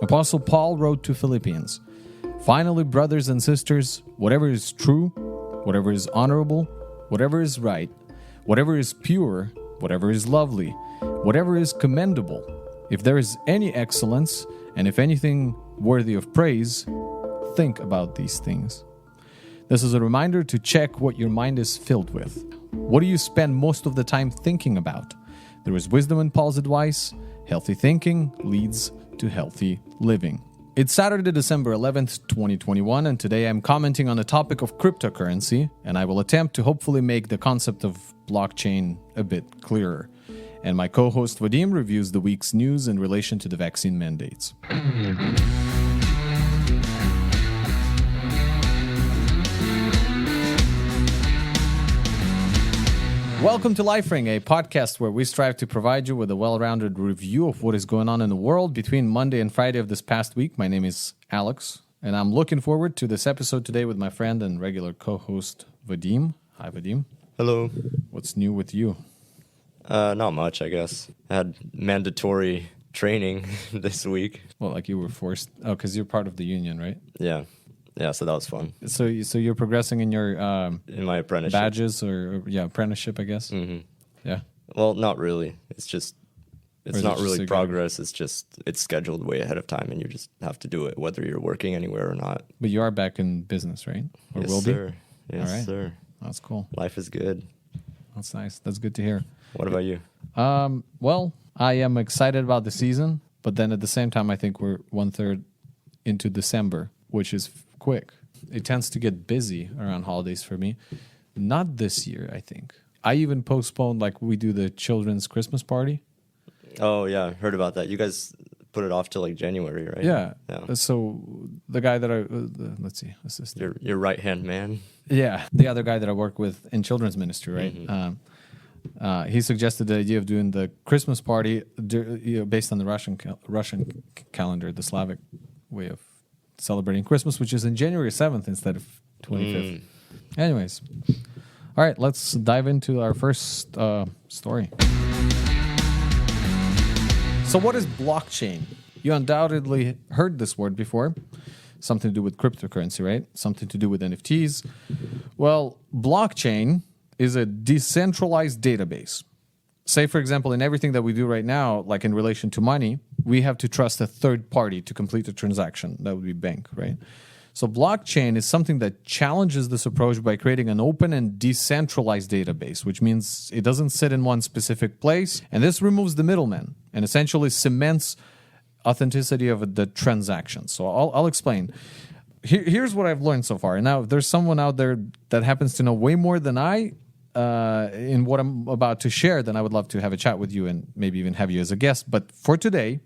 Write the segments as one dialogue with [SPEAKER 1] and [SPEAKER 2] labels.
[SPEAKER 1] Apostle Paul wrote to Philippians, "Finally, brothers and sisters, whatever is true, whatever is honorable, whatever is right, whatever is pure, whatever is lovely, whatever is commendable, if there is any excellence, and if anything worthy of praise, think about these things." This is a reminder to check what your mind is filled with. What do you spend most of the time thinking about? There is wisdom in Paul's advice. Healthy thinking leads to healthy living. It's Saturday, December 11th, 2021, and today I'm commenting on the topic of cryptocurrency, and I will attempt to hopefully make the concept of blockchain a bit clearer. And my co-host Vadim reviews the week's news in relation to the vaccine mandates. Welcome to LifeRing, a podcast where we strive to provide you with a well-rounded review of what is going on in the world between Monday and Friday of this past week. My name is Alex, and I'm looking forward to this episode today with my friend and regular co-host Vadim. Hi, Vadim.
[SPEAKER 2] Hello.
[SPEAKER 1] What's new with you?
[SPEAKER 2] Not much, I guess. I had mandatory training this week.
[SPEAKER 1] Well, like you were forced. Oh, because you're part of the union, right?
[SPEAKER 2] Yeah, so that was fun.
[SPEAKER 1] So you're progressing in your
[SPEAKER 2] in my apprenticeship
[SPEAKER 1] badges or apprenticeship, I guess.
[SPEAKER 2] Mm-hmm.
[SPEAKER 1] Yeah.
[SPEAKER 2] Well, not really. It's not really progress. It's scheduled way ahead of time, and you just have to do it whether you're working anywhere or not.
[SPEAKER 1] But you are back in business, right? Or
[SPEAKER 2] yes,
[SPEAKER 1] will
[SPEAKER 2] sir.
[SPEAKER 1] be?
[SPEAKER 2] Yes,
[SPEAKER 1] all right.
[SPEAKER 2] sir.
[SPEAKER 1] That's cool.
[SPEAKER 2] Life is good.
[SPEAKER 1] That's nice. That's good to hear.
[SPEAKER 2] What about you?
[SPEAKER 1] Well, I am excited about the season, but then at the same time, I think we're 1/3 into December, which is quick. It tends to get busy around holidays for me. Not this year, I think. I even postponed, like we do the children's Christmas party.
[SPEAKER 2] Oh, yeah. Heard about that. You guys put it off till like January, right?
[SPEAKER 1] Yeah. So the guy that assistant.
[SPEAKER 2] Your right-hand man.
[SPEAKER 1] Yeah. The other guy that I work with in children's ministry, right? Mm-hmm. He suggested the idea of doing the Christmas party based on the Russian calendar, the Slavic way of celebrating Christmas, which is in January 7th instead of 25th. Anyways. All right, let's dive into our first story. So what is blockchain? You undoubtedly heard this word before. Something to do with cryptocurrency, right? Something to do with NFTs. Well, blockchain is a decentralized database. Say, for example, in everything that we do right now, like in relation to money, we have to trust a third party to complete a transaction. That would be bank, right? So blockchain is something that challenges this approach by creating an open and decentralized database, which means it doesn't sit in one specific place. And this removes the middleman and essentially cements authenticity of the transaction. So I'll explain. Here's what I've learned so far. And now, if there's someone out there that happens to know way more than I in what I'm about to share, then I would love to have a chat with you and maybe even have you as a guest. But for today,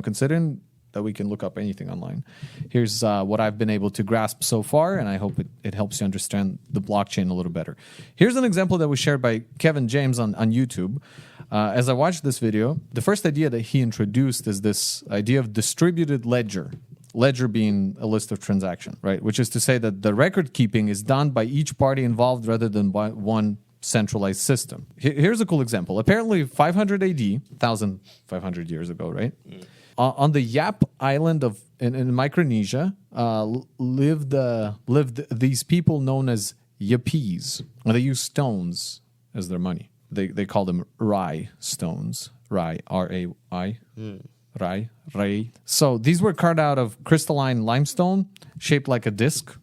[SPEAKER 1] considering that we can look up anything online, here's what I've been able to grasp so far, and I hope it helps you understand the blockchain a little better. Ha an example that was shared by Kevin James on YouTube. As I watched this video, the first idea that he introduced is this idea of distributed ledger. Ledger being a list of transactions, right? Which is to say that the record keeping is done by each party involved rather than by one centralized system. Here's a cool example. Apparently 500 AD, 1,500 years ago, right? On the Yap Island in Micronesia lived these people known as Yapese. They use stones as their money. They call them Rai stones. Rai, R-A-I. Rai. So these were carved out of crystalline limestone, shaped like a disc,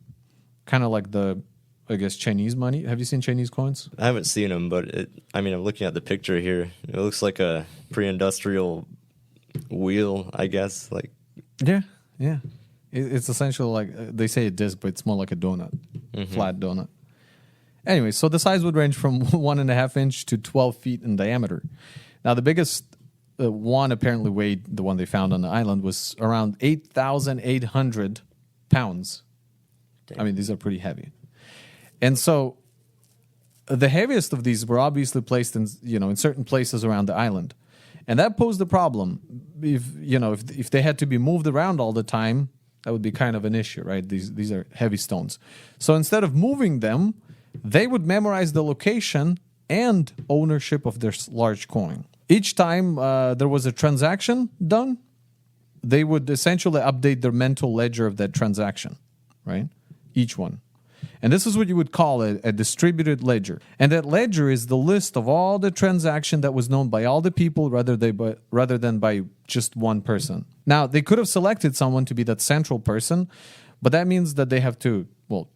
[SPEAKER 1] kind of like the, I guess, Chinese money. Have you seen Chinese coins?
[SPEAKER 2] I haven't seen them, but I'm looking at the picture here. It looks like a pre-industrial wheel, I guess.
[SPEAKER 1] Yeah. It's essentially like they say a disc, but it's more like a donut, flat donut. Anyway, so the size would range from 1.5 inch to 12 feet in diameter. Now, the biggest one apparently weighed, the one they found on the island, was around 8,800 pounds. Damn. These are pretty heavy. And so the heaviest of these were obviously placed in certain places around the island. And that posed a problem. If they had to be moved around all the time, that would be kind of an issue, right? These are heavy stones. So instead of moving them, they would memorize the location and ownership of their large coin. Each time there was a transaction done, they would essentially update their mental ledger of that transaction, right? Each one. And this is what you would call a distributed ledger. And that ledger is the list of all the transaction that was known by all the people rather than by just one person. Now, they could have selected someone to be that central person, but that means that they have to,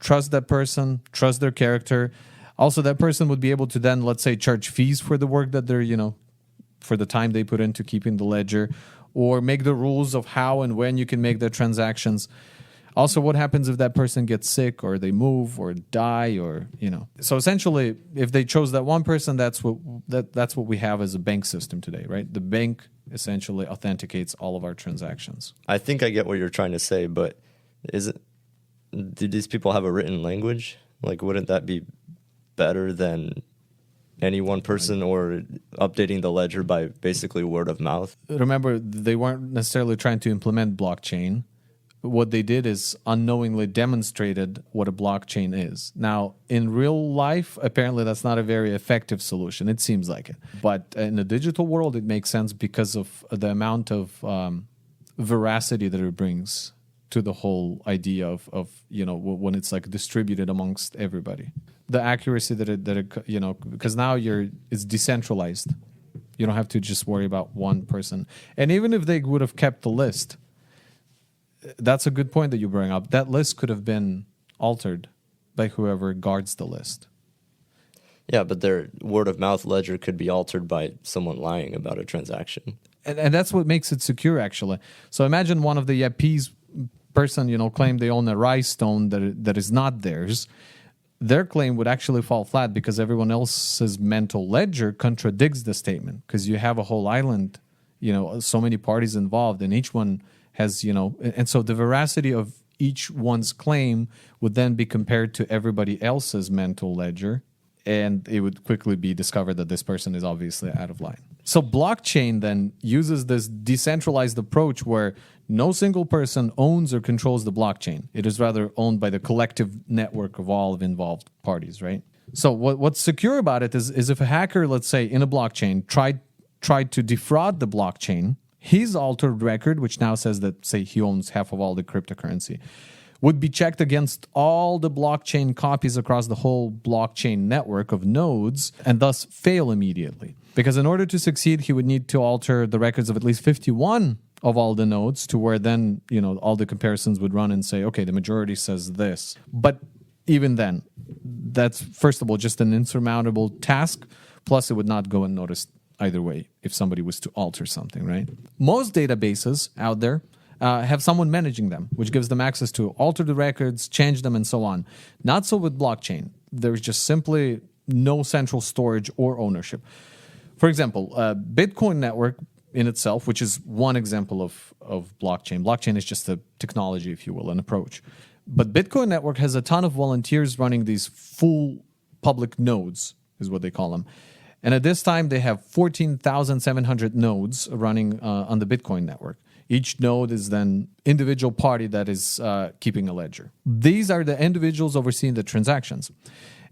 [SPEAKER 1] trust that person, trust their character. Also, that person would be able to then, let's say, charge fees for the work that they're, for the time they put into keeping the ledger, or make the rules of how and when you can make the transactions. Also, what happens if that person gets sick or they move or die or, So essentially, if they chose that one person, that's what we have as a bank system today, right? The bank essentially authenticates all of our transactions.
[SPEAKER 2] I think I get what you're trying to say, but do these people have a written language? Like, wouldn't that be better than any one person, or updating the ledger by basically word of mouth?
[SPEAKER 1] Remember, they weren't necessarily trying to implement blockchain. What they did is unknowingly demonstrated what a blockchain is. Now, in real life, apparently that's not a very effective solution. It seems like it. But in the digital world, it makes sense because of the amount of veracity that it brings to the whole idea of when it's like distributed amongst everybody. The accuracy that it because now it's decentralized. You don't have to just worry about one person. And even if they would have kept the list, that's a good point that you bring up. That list could have been altered by whoever guards the list.
[SPEAKER 2] Yeah, but their word of mouth ledger could be altered by someone lying about a transaction.
[SPEAKER 1] And that's what makes it secure, actually. So imagine one of the Yapese person, claim they own a rice stone that is not theirs. Their claim would actually fall flat because everyone else's mental ledger contradicts the statement, because you have a whole island, so many parties involved, and each one has, and so the veracity of each one's claim would then be compared to everybody else's mental ledger, and it would quickly be discovered that this person is obviously out of line. So blockchain then uses this decentralized approach where no single person owns or controls the blockchain. It is rather owned by the collective network of all of involved parties, right? So what's secure about it is if a hacker, let's say, in a blockchain tried to defraud the blockchain, his altered record, which now says that, say, he owns half of all the cryptocurrency, would be checked against all the blockchain copies across the whole blockchain network of nodes and thus fail immediately. Because in order to succeed, he would need to alter the records of at least 51 of all the nodes to where then, all the comparisons would run and say, okay, the majority says this. But even then, that's, first of all, just an insurmountable task. Plus, it would not go unnoticed either way if somebody was to alter something, right? Most databases out there have someone managing them, which gives them access to alter the records, change them, and so on. Not so with blockchain. There's just simply no central storage or ownership. For example, Bitcoin network in itself, which is one example of blockchain. Blockchain is just a technology, if you will, an approach. But Bitcoin network has a ton of volunteers running these full public nodes, is what they call them. And at this time, they have 14,700 nodes running on the Bitcoin network. Each node is then individual party that is keeping a ledger. These are the individuals overseeing the transactions.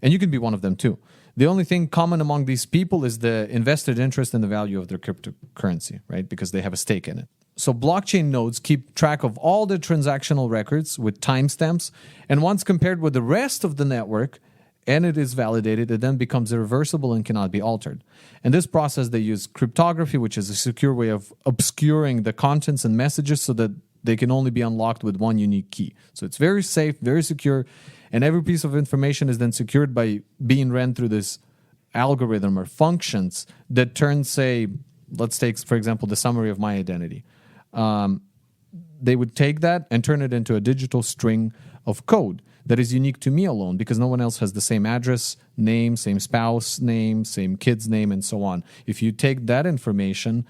[SPEAKER 1] And you can be one of them too. The only thing common among these people is the invested interest in the value of their cryptocurrency, right? Because they have a stake in it. So blockchain nodes keep track of all the transactional records with timestamps. And once compared with the rest of the network, and it is validated, it then becomes irreversible and cannot be altered. In this process, they use cryptography, which is a secure way of obscuring the contents and messages so that they can only be unlocked with one unique key. So it's very safe, very secure, and every piece of information is then secured by being ran through this algorithm or functions that turn, say, let's take, for example, the summary of my identity. They would take that and turn it into a digital string of code that is unique to me alone, because no one else has the same address, name, same spouse name, same kid's name, and so on. If you take that information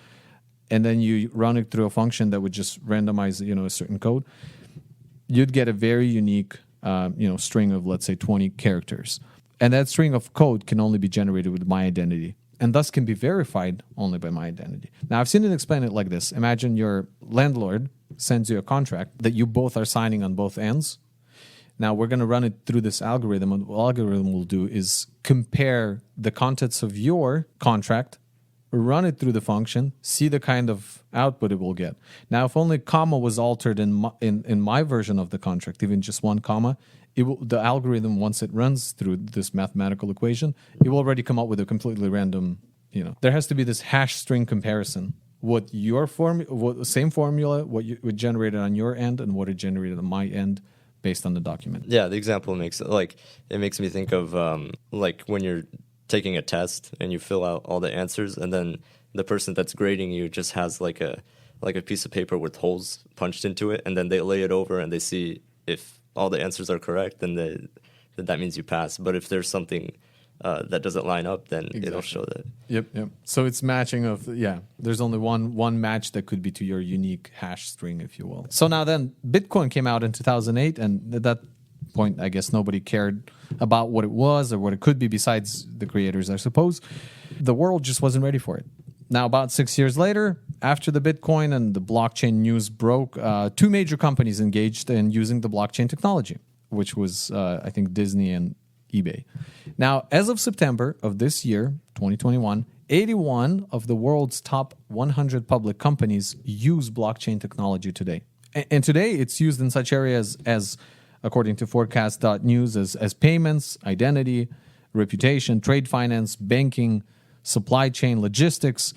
[SPEAKER 1] and then you run it through a function that would just randomize, a certain code, you'd get a very unique, string of, let's say, 20 characters. And that string of code can only be generated with my identity, and thus can be verified only by my identity. Now, I've seen it explain it like this. Imagine your landlord sends you a contract that you both are signing on both ends. Now, we're going to run it through this algorithm, and what the algorithm will do is compare the contents of your contract run it through the function, see the kind of output it will get. Now, if only comma was altered in my version of the contract, even just one comma, the algorithm, once it runs through this mathematical equation, it will already come up with a completely random, There has to be this hash string comparison. What same formula, what generated on your end and what it generated on my end based on the document.
[SPEAKER 2] Yeah, the example makes me think of when you're taking a test and you fill out all the answers, and then the person that's grading you just has like a piece of paper with holes punched into it, and then they lay it over and they see if all the answers are correct, then that means you pass. But if there's something that doesn't line up, then it'll show that.
[SPEAKER 1] Yep. So it's matching there's only one match that could be to your unique hash string, if you will. So now then, Bitcoin came out in 2008, and at that point, I guess nobody cared about what it was or what it could be besides the creators, I suppose. The world just wasn't ready for it. Now, about 6 years later, after the Bitcoin and the blockchain news broke, two major companies engaged in using the blockchain technology, which was, I think, Disney and eBay. Now, as of September of this year, 2021, 81 of the world's top 100 public companies use blockchain technology today. And today, it's used in such areas as, according to forecast.news, as payments, identity, reputation, trade finance, banking, supply chain, logistics.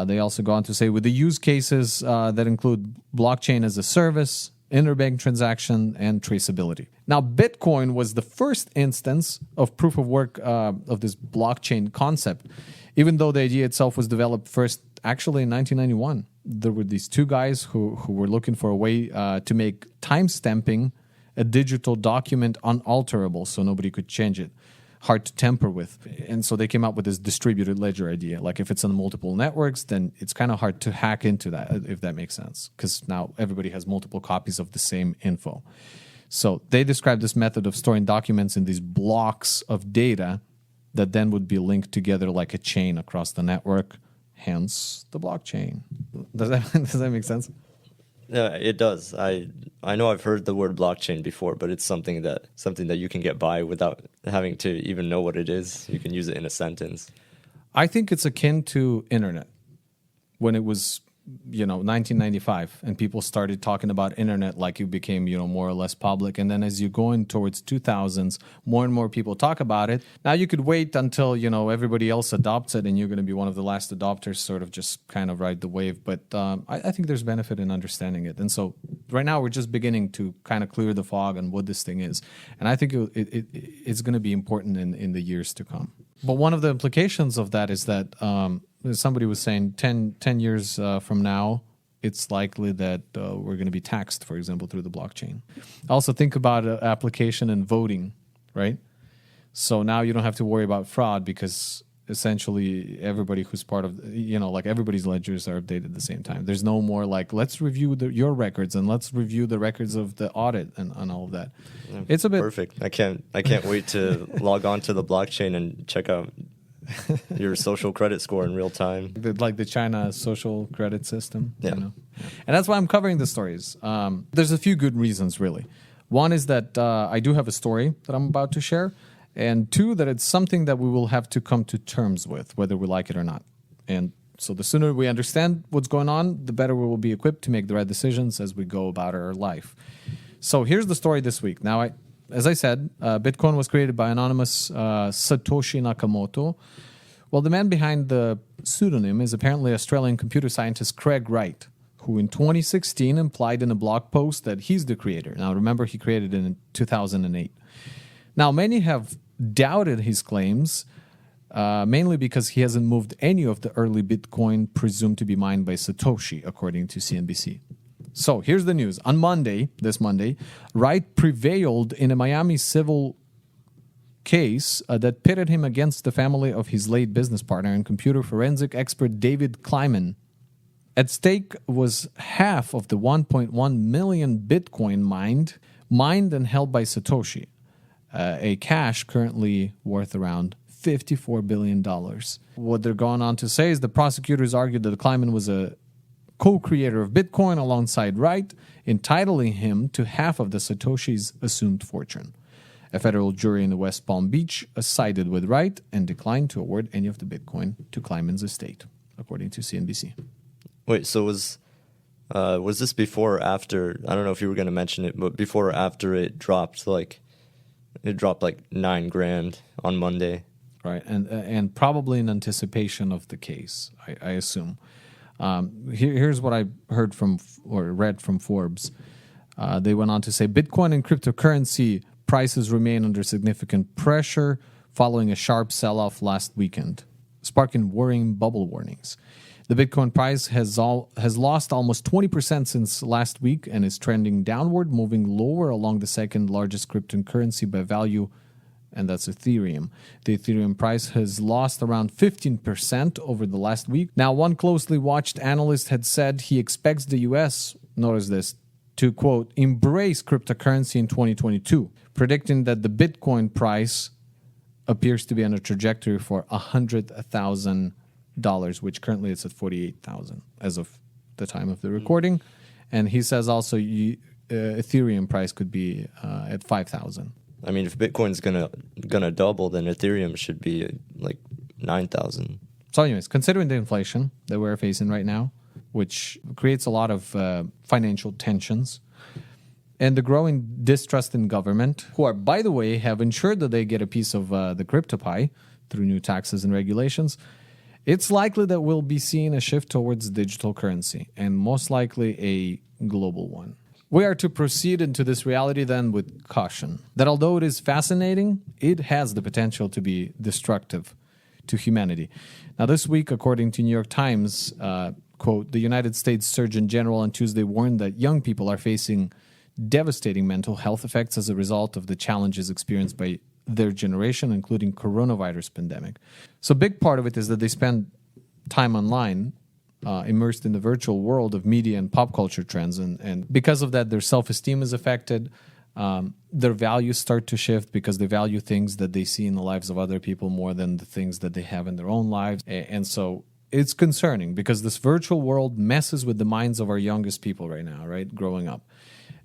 [SPEAKER 1] They also go on to say with the use cases that include blockchain as a service, interbank transaction, and traceability. Now, Bitcoin was the first instance of proof of work of this blockchain concept, even though the idea itself was developed first actually in 1991. There were these two guys who were looking for a way to make time-stamping a digital document unalterable so nobody could change it, hard to tamper with. And so they came up with this distributed ledger idea. Like if it's on multiple networks, then it's kind of hard to hack into that, if that makes sense, because now everybody has multiple copies of the same info. So they described this method of storing documents in these blocks of data that then would be linked together like a chain across the network, hence the blockchain. Does that make sense?
[SPEAKER 2] Yeah, it does. I know I've heard the word blockchain before, but it's something that you can get by without having to even know what it is. You can use it in a sentence.
[SPEAKER 1] I think it's akin to internet. When it was, 1995, and people started talking about internet like it became, more or less public. And then as you go in towards 2000s, more and more people talk about it. Now you could wait until, everybody else adopts it and you're going to be one of the last adopters, sort of just kind of ride the wave. But I think there's benefit in understanding it. And so right now we're just beginning to kind of clear the fog on what this thing is. And I think it's going to be important in the years to come. But one of the implications of that is that somebody was saying 10 years from now, it's likely that we're going to be taxed, for example, through the blockchain. Also think about an application in voting, right? So now you don't have to worry about fraud because essentially everybody who's part of, everybody's ledgers are updated at the same time. There's no more let's review your records and let's review the records of the audit and all of that. Yeah, it's a bit
[SPEAKER 2] perfect. I can't wait to log on to the blockchain and check out your social credit score in real time.
[SPEAKER 1] Like the China social credit system.
[SPEAKER 2] Yeah.
[SPEAKER 1] And that's why I'm covering the stories. There's a few good reasons, really. One is that I do have a story that I'm about to share. And two, that it's something that we will have to come to terms with, whether we like it or not. And so the sooner we understand what's going on, the better we will be equipped to make the right decisions as we go about our life. So here's the story this week. Now, as I said, Bitcoin was created by anonymous Satoshi Nakamoto. Well, the man behind the pseudonym is apparently Australian computer scientist Craig Wright, who in 2016 implied in a blog post that he's the creator. Now, remember, he created it in 2008. Now, many have doubted his claims, mainly because he hasn't moved any of the early Bitcoin presumed to be mined by Satoshi, according to CNBC. So here's the news. On this Monday, Wright prevailed in a Miami civil case that pitted him against the family of his late business partner and computer forensic expert David Kleiman. At stake was half of the 1.1 million Bitcoin mined and held by Satoshi. A cash currently worth around $54 billion. What they're going on to say is the prosecutors argued that Kleiman was a co-creator of Bitcoin alongside Wright, entitling him to half of the Satoshi's assumed fortune. A federal jury in the West Palm Beach sided with Wright and declined to award any of the Bitcoin to Kleiman's estate, according to CNBC.
[SPEAKER 2] Wait, so was this before or after? I don't know if you were going to mention it, but before or after it dropped like $9,000 on Monday.
[SPEAKER 1] Right, and probably in anticipation of the case, I assume. Here's what I heard from or read from Forbes. They went on to say Bitcoin and cryptocurrency prices remain under significant pressure following a sharp sell-off last weekend, sparking worrying bubble warnings. The Bitcoin price has lost almost 20% since last week and is trending downward, moving lower along the second largest cryptocurrency by value, and that's Ethereum. The Ethereum price has lost around 15% over the last week. Now, one closely watched analyst had said he expects the U.S., notice this, to, quote, embrace cryptocurrency in 2022, predicting that the Bitcoin price appears to be on a trajectory for $100,000, which currently it's at $48,000 as of the time of the recording. And he says also Ethereum price could be at $5,000.
[SPEAKER 2] I mean, if Bitcoin's gonna double, then Ethereum should be like 9,000.
[SPEAKER 1] So anyways, considering the inflation that we're facing right now, which creates a lot of financial tensions, and the growing distrust in government, who are, by the way, have ensured that they get a piece of the crypto pie through new taxes and regulations, it's likely that we'll be seeing a shift towards digital currency, and most likely a global one. We are to proceed into this reality then with caution, that although it is fascinating, it has the potential to be destructive to humanity. Now, this week, according to New York Times, quote, the United States Surgeon General on Tuesday warned that young people are facing devastating mental health effects as a result of the challenges experienced by their generation, including coronavirus pandemic. So a big part of it is that they spend time online, immersed in the virtual world of media and pop culture trends. And because of that, their self-esteem is affected. Their values start to shift because they value things that they see in the lives of other people more than the things that they have in their own lives. And so it's concerning because this virtual world messes with the minds of our youngest people right now, right? Growing up.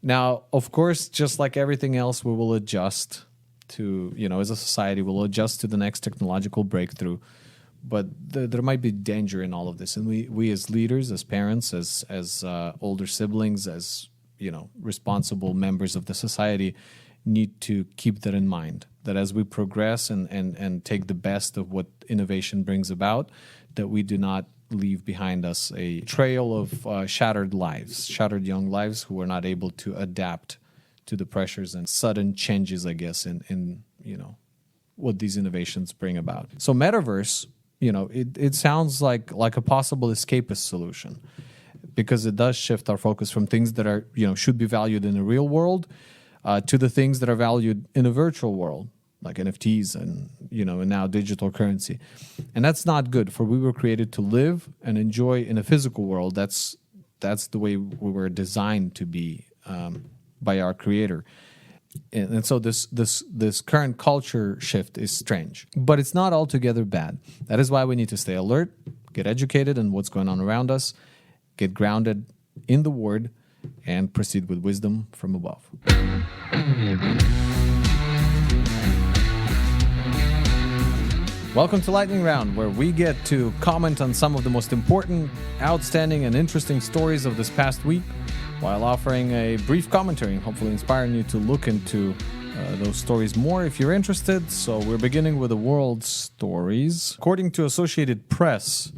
[SPEAKER 1] Now, of course, just like everything else, we will adjust to, as a society, we'll adjust to the next technological breakthrough. But there might be danger in all of this. And we as leaders, as parents, as older siblings, as, responsible members of the society need to keep that in mind. That as we progress and take the best of what innovation brings about, that we do not leave behind us a trail of shattered young lives who are not able to adapt to the pressures and sudden changes, I guess, in what these innovations bring about. So metaverse, it sounds like a possible escapist solution because it does shift our focus from things that are, should be valued in the real world to the things that are valued in a virtual world, like NFTs and, and now digital currency. And that's not good, for we were created to live and enjoy in a physical world. That's the way we were designed to be by our Creator. And so this current culture shift is strange, but it's not altogether bad. That is why we need to stay alert, get educated on what's going on around us, get grounded in the Word, and proceed with wisdom from above. Welcome to Lightning Round, where we get to comment on some of the most important, outstanding, and interesting stories of this past week, while offering a brief commentary and hopefully inspiring you to look into those stories more if you're interested. So we're beginning with the world stories. According to Associated Press,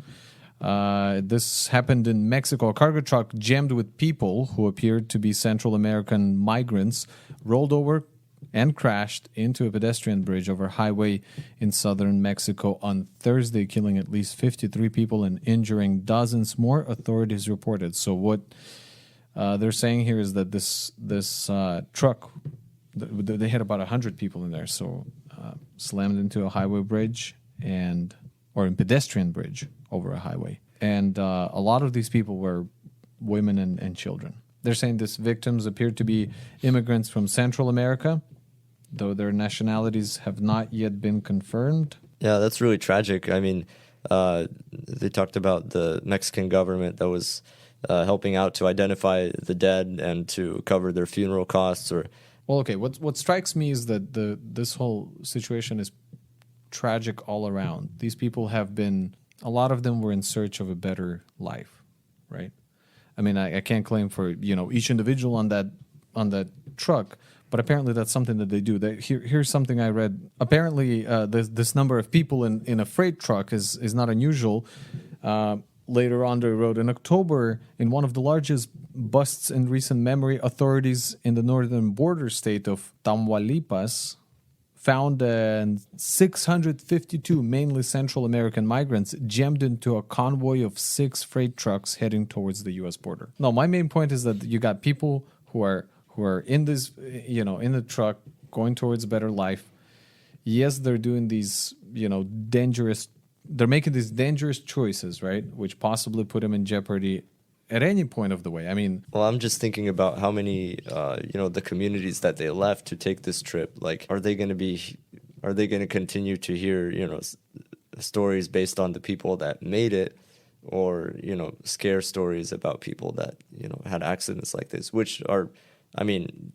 [SPEAKER 1] this happened in Mexico. A cargo truck jammed with people who appeared to be Central American migrants rolled over and crashed into a pedestrian bridge over a highway in southern Mexico on Thursday, killing at least 53 people and injuring dozens more, authorities reported. So what they're saying here is that this truck, they had about 100 people in there, so slammed into a highway bridge or a pedestrian bridge over a highway. And a lot of these people were women and children. They're saying these victims appeared to be immigrants from Central America, though their nationalities have not yet been confirmed.
[SPEAKER 2] Yeah, that's really tragic. I mean, they talked about the Mexican government that was helping out to identify the dead and to cover their funeral costs, or
[SPEAKER 1] Well, okay. What strikes me is that this whole situation is tragic all around. These people have been. A lot of them were in search of a better life, right? I mean, I can't claim for each individual on that truck, but apparently that's something that they do. Here's something I read. Apparently, this number of people in a freight truck is not unusual. Later on, they wrote, in October, in one of the largest busts in recent memory, authorities in the northern border state of Tamaulipas found 652 mainly Central American migrants jammed into a convoy of 6 freight trucks heading towards the U.S. border. No, my main point is that you got people who are in this, in the truck going towards a better life. Yes, they're doing these, dangerous. They're making these dangerous choices, right, which possibly put them in jeopardy at any point of the way. I mean,
[SPEAKER 2] well, I'm just thinking about how many, the communities that they left to take this trip. Like, are they going to continue to hear, stories based on the people that made it, or scare stories about people that had accidents like this, which are, I mean,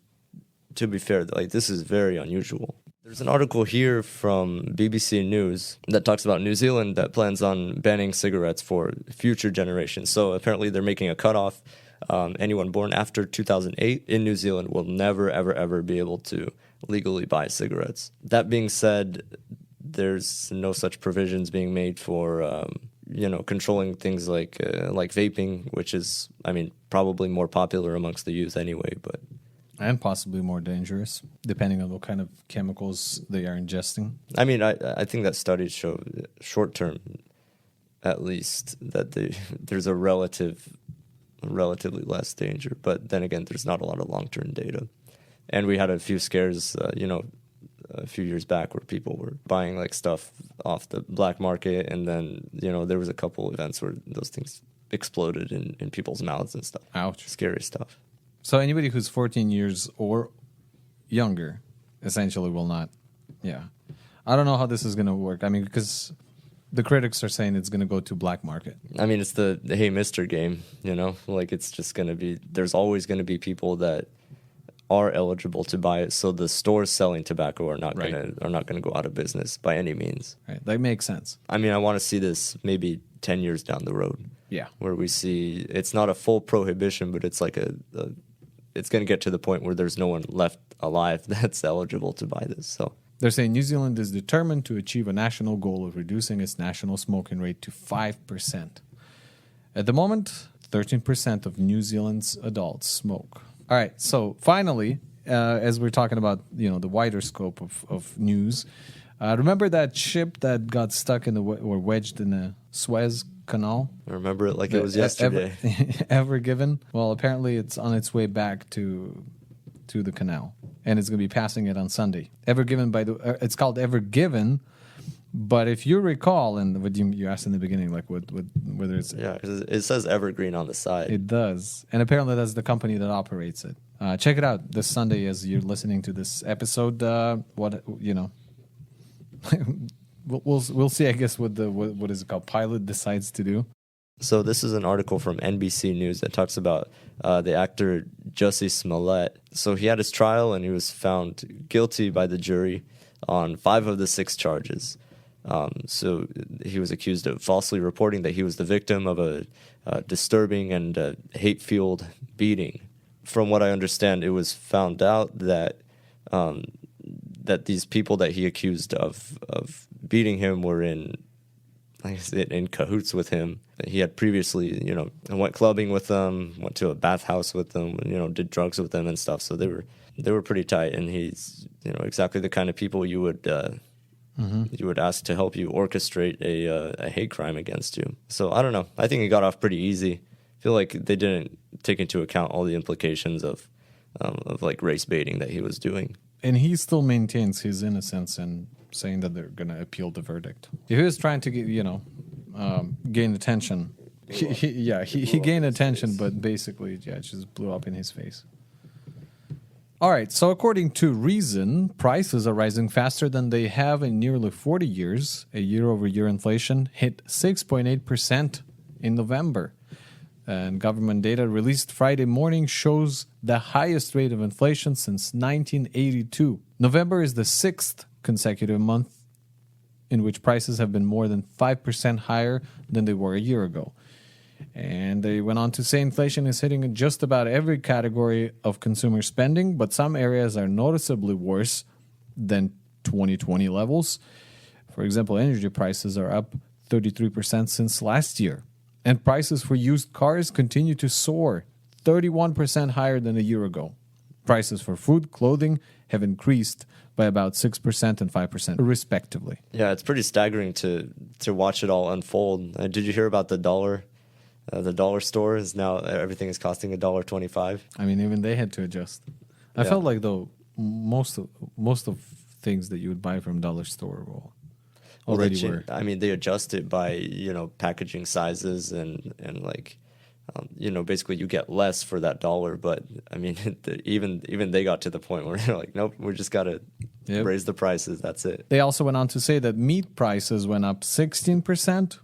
[SPEAKER 2] to be fair, like, this is very unusual. There's an article here from BBC News that talks about New Zealand that plans on banning cigarettes for future generations. So apparently they're making a cutoff. Anyone born after 2008 in New Zealand will never, ever, ever be able to legally buy cigarettes. That being said, there's no such provisions being made for, controlling things like vaping, which is, I mean, probably more popular amongst the youth anyway, but...
[SPEAKER 1] And possibly more dangerous, depending on what kind of chemicals they are ingesting.
[SPEAKER 2] I mean, I think that studies show, short term, at least, that there's a relatively less danger. But then again, there's not a lot of long term data. And we had a few scares, a few years back where people were buying like stuff off the black market, and then there was a couple events where those things exploded in people's mouths and stuff.
[SPEAKER 1] Ouch!
[SPEAKER 2] Scary stuff.
[SPEAKER 1] So anybody who's 14 years or younger essentially will not. Yeah. I don't know how this is going to work. I mean, because the critics are saying it's going to go to black market.
[SPEAKER 2] I mean, it's the hey mister game, like it's just going to be, there's always going to be people that are eligible to buy it. So the stores selling tobacco are not going to go out of business by any means.
[SPEAKER 1] Right. That makes sense.
[SPEAKER 2] I mean, I want to see this maybe 10 years down the road.
[SPEAKER 1] Yeah.
[SPEAKER 2] Where we see it's not a full prohibition, but it's like it's going to get to the point where there's no one left alive that's eligible to buy this. So
[SPEAKER 1] they're saying New Zealand is determined to achieve a national goal of reducing its national smoking rate to 5%. At the moment, 13% of New Zealand's adults smoke. All right. So finally, as we're talking about the wider scope of news, remember that ship that got stuck or wedged in the Suez Canal?
[SPEAKER 2] I remember it like it was yesterday.
[SPEAKER 1] Ever Given? Well, apparently it's on its way back to the canal, and it's going to be passing it on Sunday. Ever Given it's called Ever Given, but if you recall, and Vadim, you asked in the beginning, like whether it's
[SPEAKER 2] it says Evergreen on the side.
[SPEAKER 1] It does, and apparently that's the company that operates it. Check it out this Sunday as you're listening to this episode. We'll see, I guess, what is it called? Pilot decides to do.
[SPEAKER 2] So this is an article from NBC News that talks about the actor Jussie Smollett. So he had his trial and he was found guilty by the jury on 5 of the 6 charges. So he was accused of falsely reporting that he was the victim of a disturbing and hate-fueled beating. From what I understand, it was found out that these people that he accused of beating him were in cahoots with him. He had previously, went clubbing with them, went to a bathhouse with them, did drugs with them and stuff. So they were pretty tight, and he's, exactly the kind of people you would ask to help you orchestrate a hate crime against you. So I don't know. I think he got off pretty easy. I feel like they didn't take into account all the implications of like race baiting that he was doing.
[SPEAKER 1] And he still maintains his innocence and saying that they're going to appeal the verdict. He was trying to get, gain attention. He gained attention, but basically, it just blew up in his face. All right, so according to Reason, prices are rising faster than they have in nearly 40 years. A year-over-year inflation hit 6.8% in November. And government data released Friday morning shows the highest rate of inflation since 1982. November is the 6th consecutive month in which prices have been more than 5% higher than they were a year ago. And they went on to say inflation is hitting just about every category of consumer spending, but some areas are noticeably worse than 2020 levels. For example, energy prices are up 33% since last year. And prices for used cars continue to soar, 31% higher than a year ago. Prices for food, clothing have increased by about 6% and 5% respectively.
[SPEAKER 2] Yeah, it's pretty staggering to watch it all unfold. Did you hear about the dollar? The dollar store is now, everything is costing $1.25.
[SPEAKER 1] I mean, even they had to adjust. I felt like, though, most of things that you would buy from dollar store already were.
[SPEAKER 2] I mean, they adjust it by, packaging sizes and like, basically you get less for that dollar. But I mean, even they got to the point where they're like, nope, we just got to raise the prices. That's it.
[SPEAKER 1] They also went on to say that meat prices went up 16%,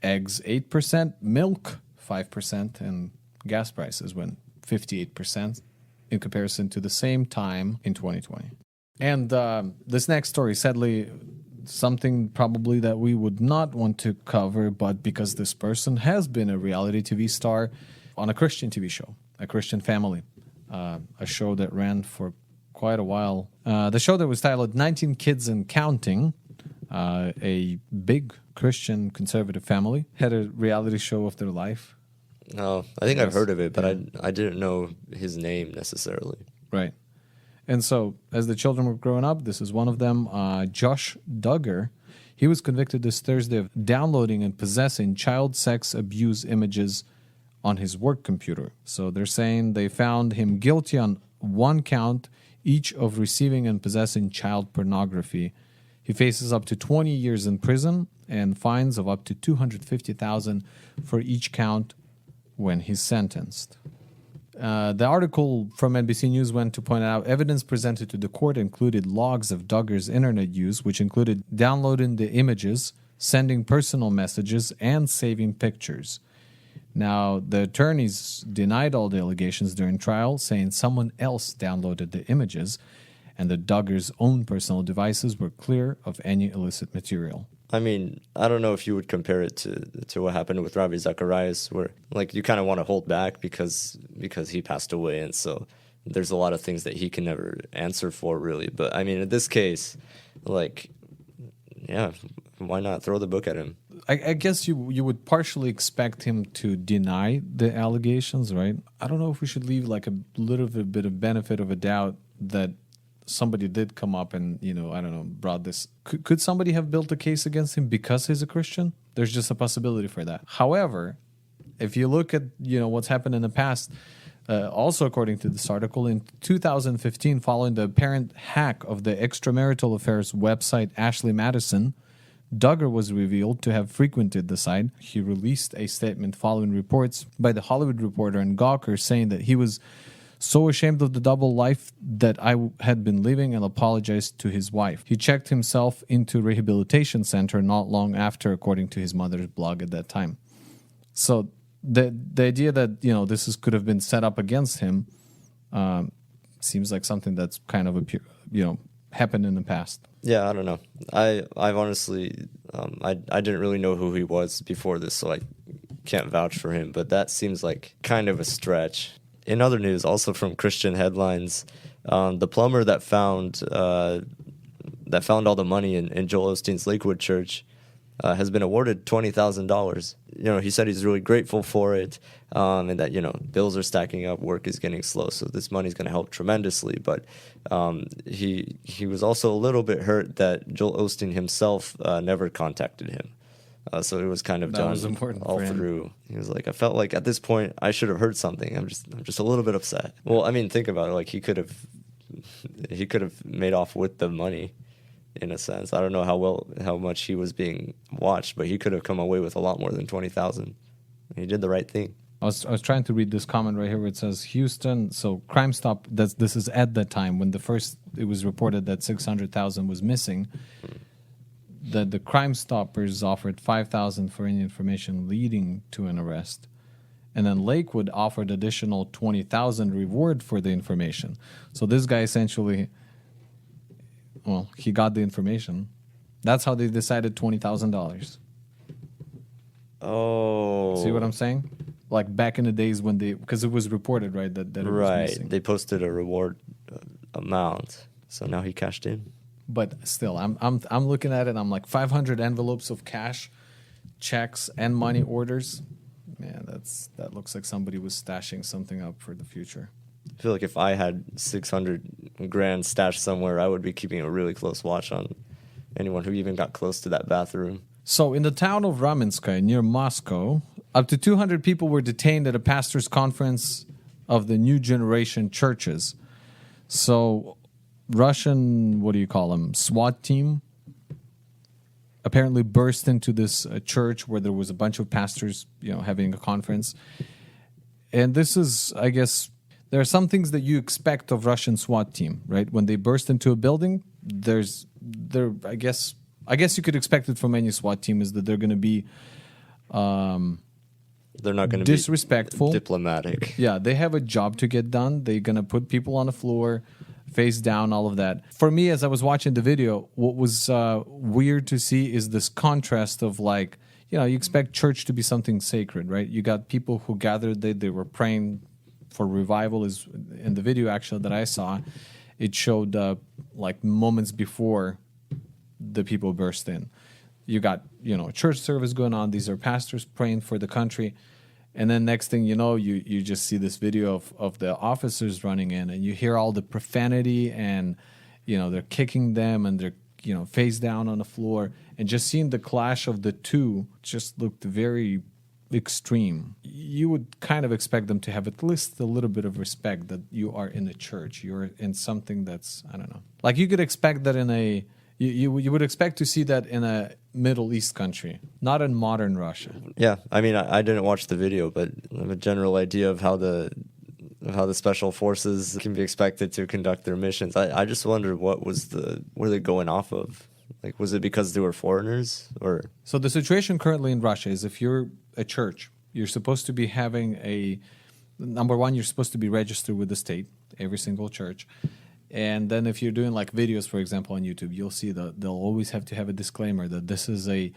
[SPEAKER 1] eggs 8%, milk 5%, and gas prices went 58% in comparison to the same time in 2020. And this next story, sadly, something probably that we would not want to cover, but because this person has been a reality TV star on a Christian TV show, A Christian Family, a show that ran for quite a while. The show that was titled 19 Kids and Counting, a big Christian conservative family, had a reality show of their life.
[SPEAKER 2] No, I think I've heard of it, but I didn't know his name necessarily.
[SPEAKER 1] Right. And so, as the children were growing up, this is one of them, Josh Duggar. He was convicted this Thursday of downloading and possessing child sex abuse images on his work computer. So they're saying they found him guilty on one count, each of receiving and possessing child pornography. He faces up to 20 years in prison and fines of up to $250,000 for each count when he's sentenced. The article from NBC News went to point out evidence presented to the court included logs of Duggar's internet use, which included downloading the images, sending personal messages, and saving pictures. Now, the attorneys denied all the allegations during trial, saying someone else downloaded the images, and that Duggar's own personal devices were clear of any illicit material.
[SPEAKER 2] I mean, I don't know if you would compare it to what happened with Ravi Zacharias, where like you kind of want to hold back because he passed away, and so there's a lot of things that he can never answer for, really. But I mean, in this case, like, yeah, why not throw the book at him?
[SPEAKER 1] I guess you would partially expect him to deny the allegations, right? I don't know if we should leave like a little bit of benefit of a doubt that somebody did come up and, brought this. Could somebody have built a case against him because he's a Christian? There's just a possibility for that. However, if you look at, what's happened in the past, also according to this article, in 2015, following the apparent hack of the extramarital affairs website Ashley Madison, Duggar was revealed to have frequented the site. He released a statement following reports by The Hollywood Reporter and Gawker saying that he was so ashamed of the double life that I had been living and apologized to his wife. He checked himself into a rehabilitation center not long after, according to his mother's blog at that time. So the idea that, this could have been set up against him seems like something that's kind of, happened in the past.
[SPEAKER 2] Yeah, I don't know. I've honestly, I didn't really know who he was before this, so I can't vouch for him, but that seems like kind of a stretch. In other news, also from Christian headlines, the plumber that found all the money in Joel Osteen's Lakewood Church has been awarded $20,000. He said he's really grateful for it, and that bills are stacking up, work is getting slow, so this money's going to help tremendously. But he was also a little bit hurt that Joel Osteen himself never contacted him. So it was kind of
[SPEAKER 1] that
[SPEAKER 2] done
[SPEAKER 1] was important
[SPEAKER 2] all
[SPEAKER 1] for him.
[SPEAKER 2] through. He was like, I felt like at this point I should have heard something. I'm just a little bit upset. Well, I mean, think about it. Like he could have made off with the money, in a sense. I don't know how much he was being watched, but he could have come away with a lot more than $20,000. He did the right thing.
[SPEAKER 1] I was trying to read this comment right here where it says Houston. So Crime Stop. This is at the time when it was reported that $600,000 was missing. That the Crime Stoppers offered $5,000 for any information leading to an arrest, And then Lakewood offered additional $20,000 reward for the information. So this guy essentially, well, he got the information. That's how they decided $20,000.
[SPEAKER 2] Oh.
[SPEAKER 1] See what I'm saying? Like back in the days when because it was reported, right, that it was missing.
[SPEAKER 2] They posted a reward amount, so now he cashed in.
[SPEAKER 1] But still, I'm looking at it, and I'm like 500 envelopes of cash, checks, and money orders. Man, that looks like somebody was stashing something up for the future.
[SPEAKER 2] I feel like if I had 600 grand stashed somewhere, I would be keeping a really close watch on anyone who even got close to that bathroom.
[SPEAKER 1] So in the town of Ramenskoye, near Moscow, up to 200 people were detained at a pastor's conference of the New Generation churches. So Russian, what do you call them, SWAT team, apparently burst into this church where there was a bunch of pastors, having a conference. And this is, I guess, there are some things that you expect of Russian SWAT team, right? When they burst into a building, I guess you could expect it from any SWAT team, is that they're going to be
[SPEAKER 2] they're not going to be
[SPEAKER 1] disrespectful,
[SPEAKER 2] diplomatic.
[SPEAKER 1] Yeah, they have a job to get done. They're going to put people on the floor, face down, all of that. For me, as I was watching the video, what was weird to see is this contrast of you expect church to be something sacred, right? You got people who gathered, they were praying for revival. Is in the video actually that I saw, it showed moments before the people burst in. You got, church service going on. These are pastors praying for the country. And then next thing you know, you just see this video of the officers running in, and you hear all the profanity, and, they're kicking them, and they're, face down on the floor. And just seeing the clash of the two just looked very extreme. You would kind of expect them to have at least a little bit of respect that you are in a church. You're in something that's, I don't know. Like you could expect that in a... You would expect to see that in a Middle East country, not in modern Russia.
[SPEAKER 2] Yeah, I mean, I didn't watch the video, but I have a general idea of how the special forces can be expected to conduct their missions. I just wonder what were they going off of? Like, was it because they were foreigners, or?
[SPEAKER 1] So the situation currently in Russia is, if you're a church, you're supposed to be having number one, you're supposed to be registered with the state, every single church. And then if you're doing videos, for example, on YouTube, you'll see that they'll always have to have a disclaimer that this is a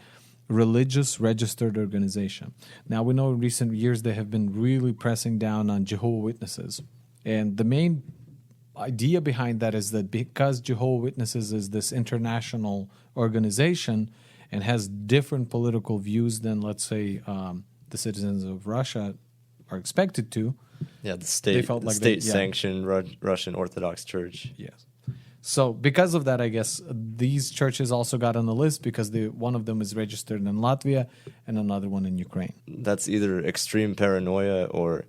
[SPEAKER 1] religious registered organization. Now, we know in recent years they have been really pressing down on Jehovah's Witnesses. And the main idea behind that is that because Jehovah's Witnesses is this international organization and has different political views than, let's say, the citizens of Russia are expected to,
[SPEAKER 2] yeah, the state-sanctioned Russian Orthodox Church.
[SPEAKER 1] Yes. So because of that, I guess these churches also got on the list because one of them is registered in Latvia and another one in Ukraine.
[SPEAKER 2] That's either extreme paranoia or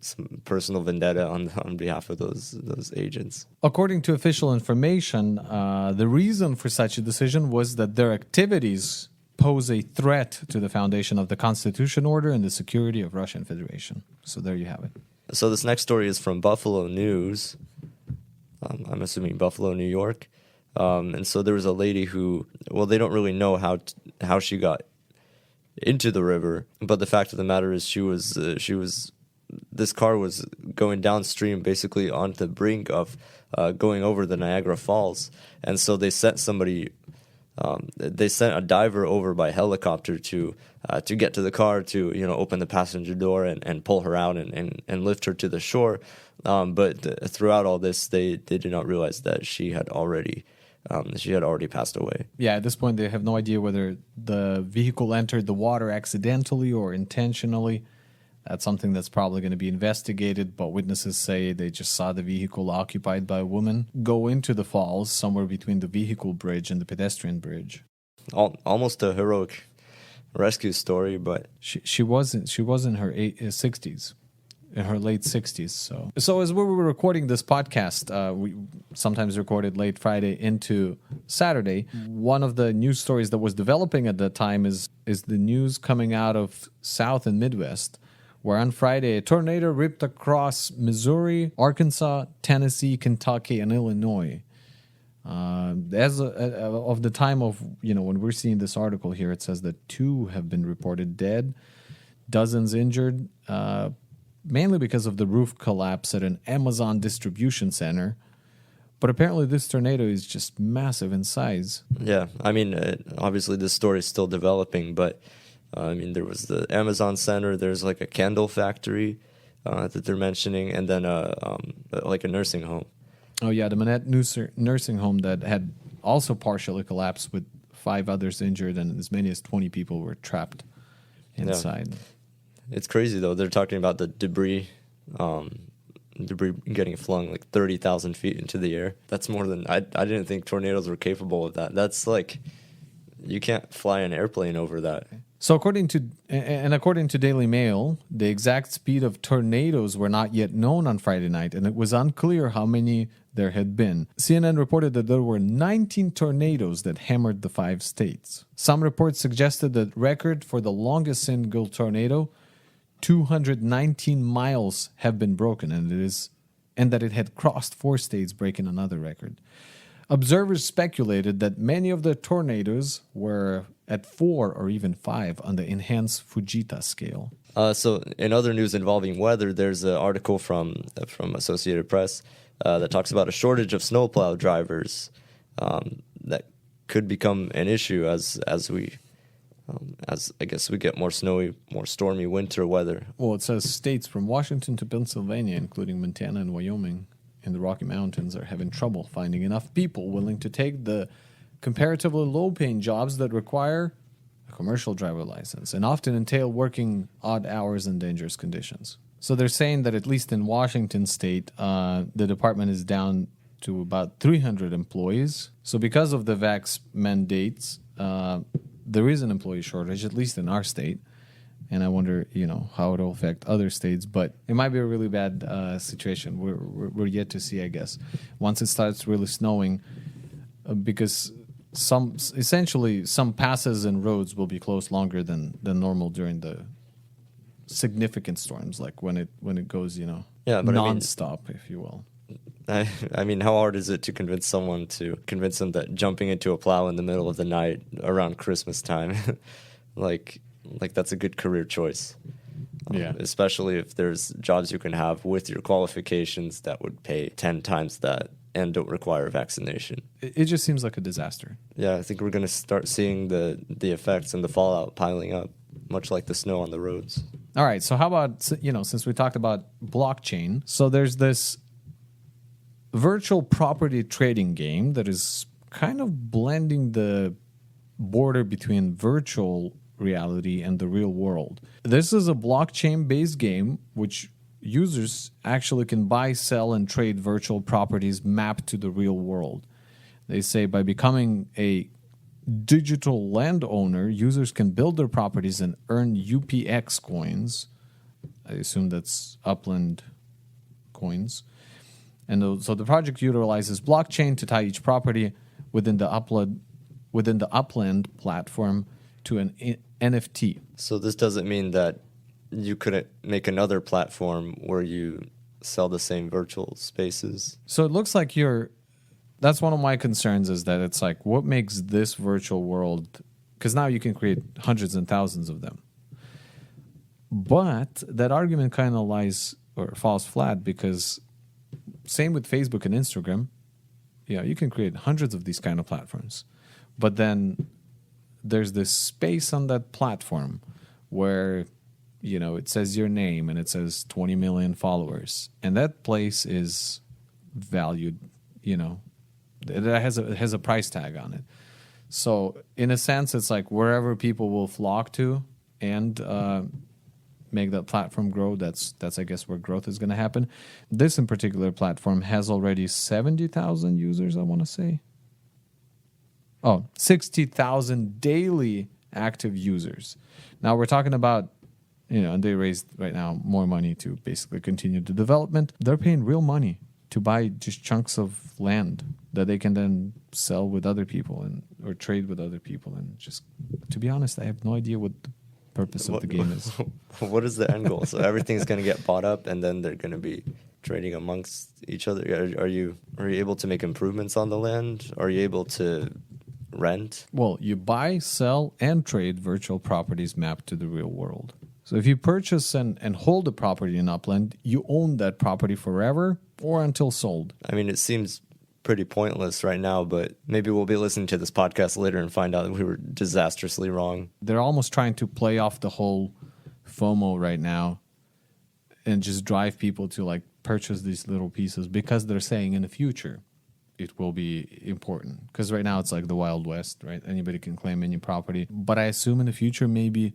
[SPEAKER 2] some personal vendetta on behalf of those agents.
[SPEAKER 1] According to official information, the reason for such a decision was that their activities pose a threat to the foundation of the Constitution order and the security of Russian Federation. So there you have it.
[SPEAKER 2] So this next story is from Buffalo News. I'm assuming Buffalo, New York. And so there was a lady who, they don't really know how she got into the river, but the fact of the matter is this car was going downstream, basically on the brink of going over the Niagara Falls, and so they sent somebody. They sent a diver over by helicopter to get to the car, to open the passenger door and pull her out and lift her to the shore. But throughout all this, they did not realize that she had already passed away.
[SPEAKER 1] Yeah, at this point, they have no idea whether the vehicle entered the water accidentally or intentionally. That's something that's probably going to be investigated, but witnesses say they just saw the vehicle occupied by a woman go into the falls somewhere between the vehicle bridge and the pedestrian bridge.
[SPEAKER 2] Almost a heroic rescue story, but
[SPEAKER 1] she was in her 60s, in her late 60s. So as we were recording this podcast, we sometimes recorded late Friday into Saturday. One of the news stories that was developing at that time is the news coming out of South and Midwest, where on Friday, a tornado ripped across Missouri, Arkansas, Tennessee, Kentucky, and Illinois. As of the time of, when we're seeing this article here, it says that 2 have been reported dead. dozens injured, mainly because of the roof collapse at an Amazon distribution center. But apparently this tornado is just massive in size.
[SPEAKER 2] Yeah, I mean, obviously this story is still developing, but I mean, there was the Amazon Center, there's like a candle factory that they're mentioning, and then like a nursing home.
[SPEAKER 1] Oh, yeah, the Manette nursing home that had also partially collapsed with 5 others injured and as many as 20 people were trapped inside.
[SPEAKER 2] Yeah. It's crazy, though. They're talking about the debris getting flung like 30,000 feet into the air. That's more than... I didn't think tornadoes were capable of that. That's like... You can't fly an airplane over that.
[SPEAKER 1] So according to Daily Mail, the exact speed of tornadoes were not yet known on Friday night, and it was unclear how many there had been. CNN reported that there were 19 tornadoes that hammered the 5 states. Some reports suggested that record for the longest single tornado, 219 miles, have been broken, and that it had crossed 4 states, breaking another record. Observers speculated that many of the tornadoes were at 4 or even 5 on the enhanced Fujita scale.
[SPEAKER 2] So in other news involving weather, there's an article from Associated Press that talks about a shortage of snowplow drivers that could become an issue as I guess we get more snowy, more stormy winter weather.
[SPEAKER 1] Well, it says states from Washington to Pennsylvania, including Montana and Wyoming, in the Rocky Mountains, are having trouble finding enough people willing to take the comparatively low-paying jobs that require a commercial driver license and often entail working odd hours in dangerous conditions. So they're saying that at least in Washington state, the department is down to about 300 employees. So because of the vax mandates, there is an employee shortage, at least in our state. And I wonder, how it'll affect other states. But it might be a really bad situation. We're yet to see, I guess, once it starts really snowing, because some passes and roads will be closed longer than normal during the significant storms, like when it goes, nonstop, if you will.
[SPEAKER 2] I mean, how hard is it to convince someone that jumping into a plow in the middle of the night around Christmas time, like that's a good career choice?
[SPEAKER 1] Yeah.
[SPEAKER 2] Especially if there's jobs you can have with your qualifications that would pay 10 times that and don't require vaccination.
[SPEAKER 1] It just seems like a disaster.
[SPEAKER 2] Yeah, I think we're going to start seeing the effects and the fallout piling up, much like the snow on the roads.
[SPEAKER 1] All right, so how about, since we talked about blockchain, so there's this virtual property trading game that is kind of blending the border between virtual reality and the real world. This is a blockchain-based game which users actually can buy, sell, and trade virtual properties mapped to the real world. They say by becoming a digital landowner, users can build their properties and earn UPX coins. I assume that's upland coins. And so the project utilizes blockchain to tie each property within the upland platform to an NFT.
[SPEAKER 2] So this doesn't mean that you couldn't make another platform where you sell the same virtual spaces.
[SPEAKER 1] So it looks like that's one of my concerns, is that it's like, what makes this virtual world, because now you can create hundreds and thousands of them. But that argument kind of falls flat, because same with Facebook and Instagram, you can create hundreds of these kind of platforms. But then there's this space on that platform where, it says your name and it says 20 million followers. And that place is valued, it has a price tag on it. So in a sense, it's like wherever people will flock to and make that platform grow, that's I guess where growth is going to happen. This in particular platform has already 70,000 users, I want to say. 60,000 daily active users. Now we're talking about, and they raised right now more money to basically continue the development. They're paying real money to buy just chunks of land that they can then sell with other people or trade with other people. And just, to be honest, I have no idea what the purpose of the game is.
[SPEAKER 2] What is the end goal? So everything's going to get bought up and then they're going to be trading amongst each other. Are you able to make improvements on the land? Are you able to rent?
[SPEAKER 1] Well, you buy, sell, and trade virtual properties mapped to the real world. So if you purchase and hold a property in Upland, you own that property forever or until sold.
[SPEAKER 2] I mean, it seems pretty pointless right now, but maybe we'll be listening to this podcast later and find out that we were disastrously wrong.
[SPEAKER 1] They're almost trying to play off the whole FOMO right now and just drive people to like purchase these little pieces because they're saying in the future it will be important. Because right now it's like the Wild West, right? Anybody can claim any property. But I assume in the future maybe...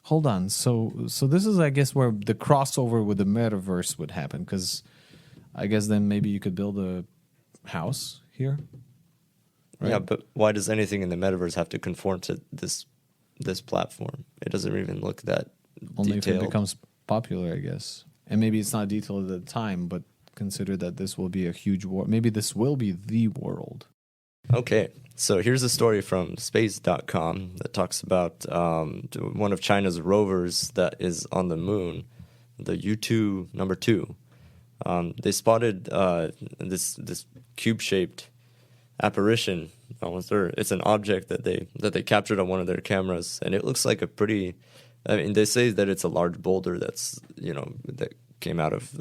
[SPEAKER 1] Hold on. So this is, I guess, where the crossover with the metaverse would happen. Because I guess then maybe you could build a house here. Right?
[SPEAKER 2] Yeah, but why does anything in the metaverse have to conform to this platform? It doesn't even look that
[SPEAKER 1] Only
[SPEAKER 2] detailed.
[SPEAKER 1] if it becomes popular, I guess. And maybe it's not detailed at the time, but consider that this will be a huge war. Maybe this will be the world.
[SPEAKER 2] Okay, so here's a story from space.com that talks about one of China's rovers that is on the moon, the U2 number 2. They spotted this cube-shaped apparition. It's an object that they captured on one of their cameras, and it looks like a pretty. I mean, they say that it's a large boulder that's that came out of